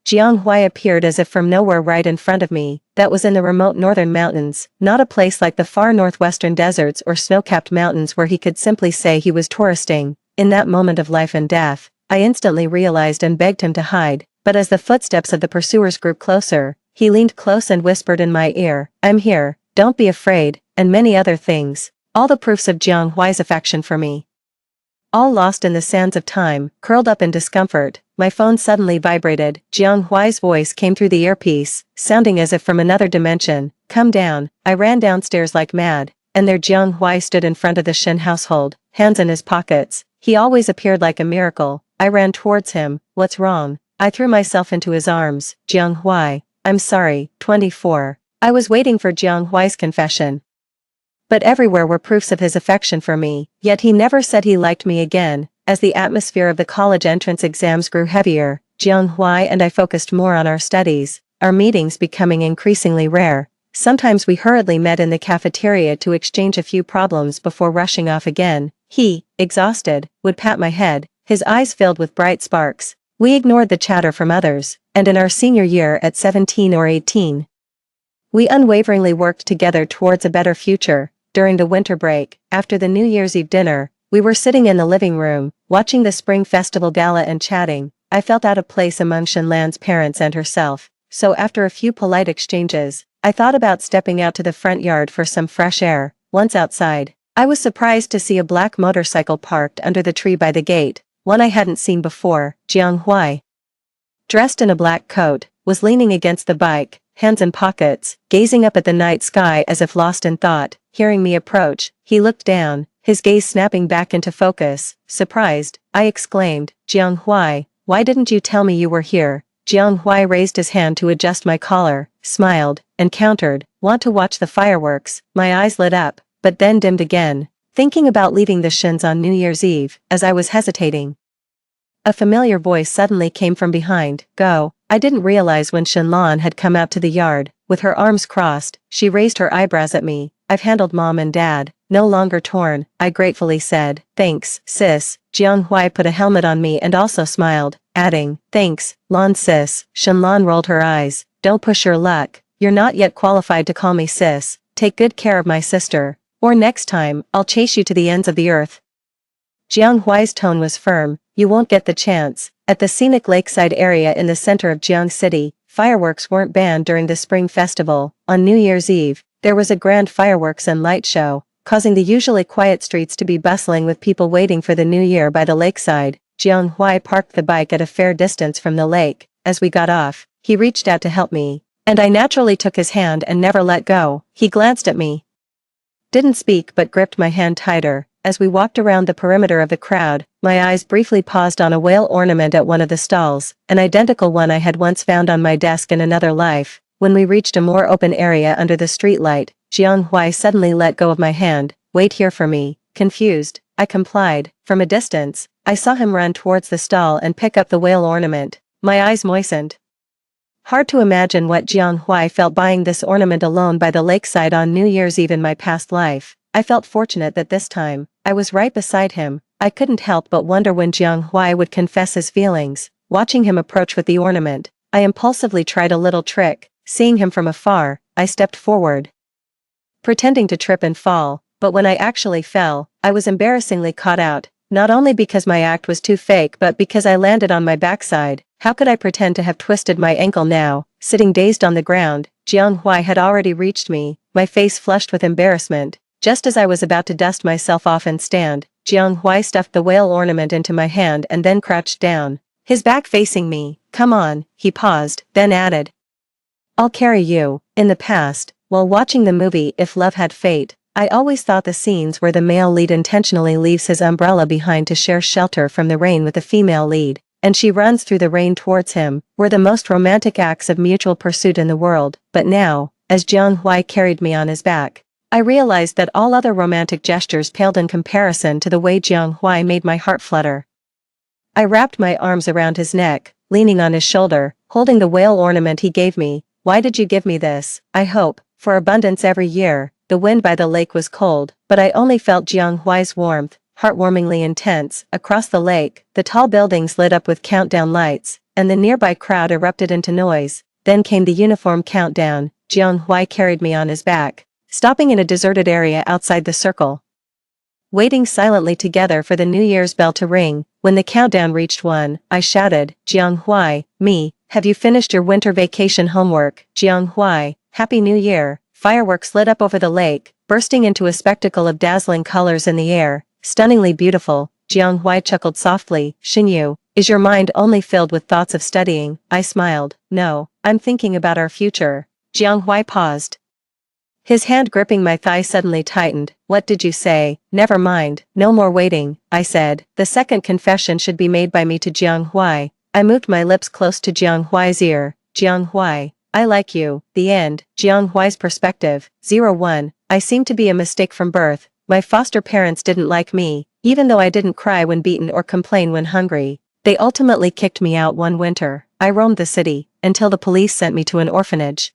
Jiang Huai appeared as if from nowhere right in front of me. That was in the remote northern mountains, not a place like the far northwestern deserts or snow-capped mountains where he could simply say he was touristing. In that moment of life and death, I instantly realized and begged him to hide, but as the footsteps of the pursuers grew closer, he leaned close and whispered in my ear, "I'm here, don't be afraid," and many other things. All the proofs of Jiang Huai's affection for me. All lost in the sands of time, curled up in discomfort, my phone suddenly vibrated. Jiang Huai's voice came through the earpiece, sounding as if from another dimension. "Come down." I ran downstairs like mad, and there Jiang Huai stood in front of the Shen household, hands in his pockets. He always appeared like a miracle. I ran towards him. "What's wrong?" I threw myself into his arms. "Jiang Huai, I'm sorry." 24. I was waiting for Jiang Huai's confession. But everywhere were proofs of his affection for me, yet he never said he liked me again. As the atmosphere of the college entrance exams grew heavier, Jiang Huai and I focused more on our studies, our meetings becoming increasingly rare. Sometimes we hurriedly met in the cafeteria to exchange a few problems before rushing off again. He, exhausted, would pat my head, his eyes filled with bright sparks. We ignored the chatter from others, and in our senior year at 17 or 18, we unwaveringly worked together towards a better future. During the winter break, after the New Year's Eve dinner, we were sitting in the living room, watching the Spring Festival gala and chatting. I felt out of place among Shenlan's parents and herself, so after a few polite exchanges, I thought about stepping out to the front yard for some fresh air. Once outside, I was surprised to see a black motorcycle parked under the tree by the gate, one I hadn't seen before. Jiang Huai, dressed in a black coat, was leaning against the bike, hands in pockets, gazing up at the night sky as if lost in thought. Hearing me approach, he looked down, his gaze snapping back into focus. Surprised, I exclaimed, "Jiang Huai, why didn't you tell me you were here?" Jiang Huai raised his hand to adjust my collar, smiled, and countered, "Want to watch the fireworks?" My eyes lit up, but then dimmed again. thinking about leaving the Shins on New Year's Eve, as I was hesitating. A familiar voice suddenly came from behind. Go. I didn't realize when Shinlan had come out to the yard. With her arms crossed, she raised her eyebrows at me. I've handled Mom and Dad. No longer torn, I gratefully said. Thanks, sis. Jiang Huai put a helmet on me and also smiled, adding, thanks, Lan sis. Shinlan rolled her eyes. Don't push your luck. You're not yet qualified to call me sis. Take good care of my sister. Or next time, I'll chase you to the ends of the earth. Jiang Huai's tone was firm. You won't get the chance. At the scenic lakeside area in the center of Jiang City, fireworks weren't banned during the Spring Festival. On New Year's Eve, there was a grand fireworks and light show, causing the usually quiet streets to be bustling with people waiting for the new year by the lakeside. Jiang Huai parked the bike at a fair distance from the lake. As we got off, he reached out to help me, and I naturally took his hand and never let go. He glanced at me, didn't speak but gripped my hand tighter. As we walked around the perimeter of the crowd, my eyes briefly paused on a whale ornament at one of the stalls, an identical one I had once found on my desk in another life. When we reached a more open area under the streetlight, Jiang Huai suddenly let go of my hand. Wait here for me. Confused, I complied. From a distance, I saw him run towards the stall and pick up the whale ornament. My eyes moistened. Hard to imagine what Jiang Huai felt buying this ornament alone by the lakeside on New Year's Eve in my past life. I felt fortunate that this time, I was right beside him. I couldn't help but wonder when Jiang Huai would confess his feelings. Watching him approach with the ornament, I impulsively tried a little trick. Seeing him from afar, I stepped forward, pretending to trip and fall, but when I actually fell, I was embarrassingly caught out, not only because my act was too fake but because I landed on my backside. How could I pretend to have twisted my ankle now? Sitting dazed on the ground, Jiang Huai had already reached me, my face flushed with embarrassment. Just as I was about to dust myself off and stand, Jiang Huai stuffed the whale ornament into my hand and then crouched down, his back facing me. Come on, he paused, then added, I'll carry you. In the past, while watching the movie If Love Had Fate, I always thought the scenes where the male lead intentionally leaves his umbrella behind to share shelter from the rain with the female lead, and she runs through the rain towards him, were the most romantic acts of mutual pursuit in the world. But now, as Jiang Huai carried me on his back, I realized that all other romantic gestures paled in comparison to the way Jiang Huai made my heart flutter. I wrapped my arms around his neck, leaning on his shoulder, holding the whale ornament he gave me. Why did you give me this? I hope, for abundance every year. The wind by the lake was cold, but I only felt Jiang Huai's warmth, heartwarmingly intense. Across the lake, the tall buildings lit up with countdown lights, and the nearby crowd erupted into noise. Then came the uniform countdown. Jiang Huai carried me on his back, stopping in a deserted area outside the circle, waiting silently together for the New Year's bell to ring. When the countdown reached 1, I shouted, Jiang Huai, me, have you finished your winter vacation homework? Jiang Huai, Happy New Year. Fireworks lit up over the lake, bursting into a spectacle of dazzling colors in the air. Stunningly beautiful. Jiang Huai chuckled softly. Xinyu, is your mind only filled with thoughts of studying? I smiled. No, I'm thinking about our future. Jiang Huai paused, his hand gripping my thigh suddenly tightened. What did you say? Never mind, no more waiting, I said. The second confession should be made by me to Jiang Huai. I moved my lips close to Jiang Huai's ear. Jiang Huai, I like you. The end. Jiang Huai's perspective. 01. I seemed to be a mistake from birth. My foster parents didn't like me, even though I didn't cry when beaten or complain when hungry. They ultimately kicked me out one winter. I roamed the city, until the police sent me to an orphanage.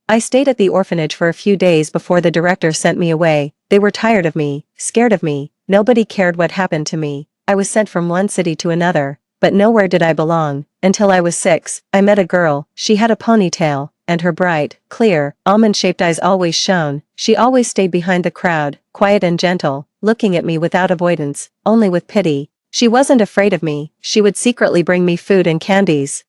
I stayed at the orphanage for a few days before the director sent me away. They were tired of me, scared of me. Nobody cared what happened to me. I was sent from one city to another, but nowhere did I belong. Until I was 6, I met a girl. She had a ponytail, and her bright, clear, almond-shaped eyes always shone. She always stayed behind the crowd, quiet and gentle, looking at me without avoidance, only with pity. She wasn't afraid of me. She would secretly bring me food and candies.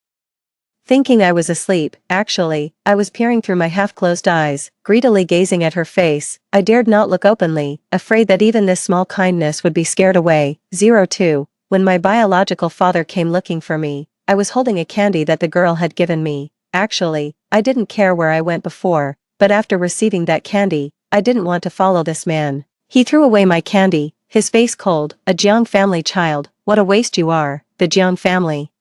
Thinking I was asleep, actually, I was peering through my half-closed eyes, greedily gazing at her face. I dared not look openly, afraid that even this small kindness would be scared away. 02. When my biological father came looking for me, I was holding a candy that the girl had given me. Actually, I didn't care where I went before, but after receiving that candy, I didn't want to follow this man. He threw away my candy, his face cold. A Jiang family child, what a waste you are. The Jiang family.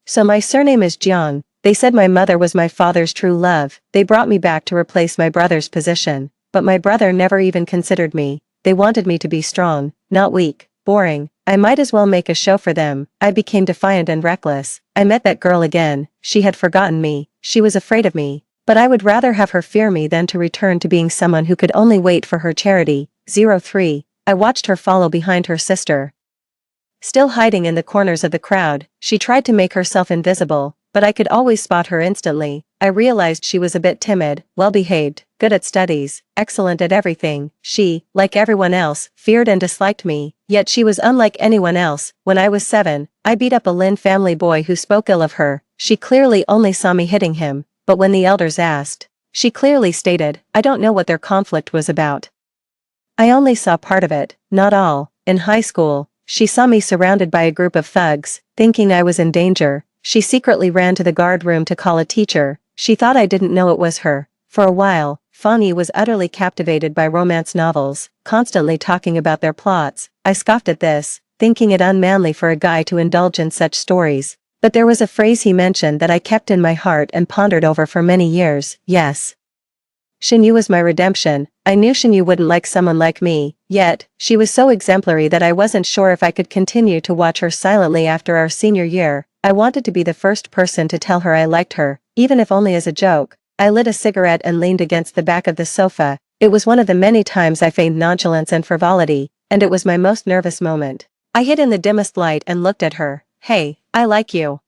So my surname is Jiang. They said my mother was my father's true love. They brought me back to replace my brother's position, but my brother never even considered me. they wanted me to be strong, not weak, boring. I might as well make a show for them. I became defiant and reckless. I met that girl again. She had forgotten me. She was afraid of me. But I would rather have her fear me than to return to being someone who could only wait for her charity. 03. I watched her follow behind her sister. Still hiding in the corners of the crowd, she tried to make herself invisible, but I could always spot her instantly. I realized she was a bit timid, well-behaved, good at studies, excellent at everything. She, like everyone else, feared and disliked me, yet she was unlike anyone else. When I was 7, I beat up a Lin family boy who spoke ill of her. She clearly only saw me hitting him, but when the elders asked, she clearly stated, I don't know what their conflict was about. I only saw part of it, not all. In high school, she saw me surrounded by a group of thugs. Thinking I was in danger, she secretly ran to the guard room to call a teacher. She thought I didn't know it was her. For a while, Fanny was utterly captivated by romance novels, constantly talking about their plots. I scoffed at this, thinking it unmanly for a guy to indulge in such stories. But there was a phrase he mentioned that I kept in my heart and pondered over for many years. Yes. Shinyu was my redemption. I knew Shinyu wouldn't like someone like me, yet, she was so exemplary that I wasn't sure if I could continue to watch her silently after our senior year. I wanted to be the first person to tell her I liked her, even if only as a joke. I lit a cigarette and leaned against the back of the sofa. It was one of the many times I feigned nonchalance and frivolity, and it was my most nervous moment. I hid in the dimmest light and looked at her. Hey, I like you.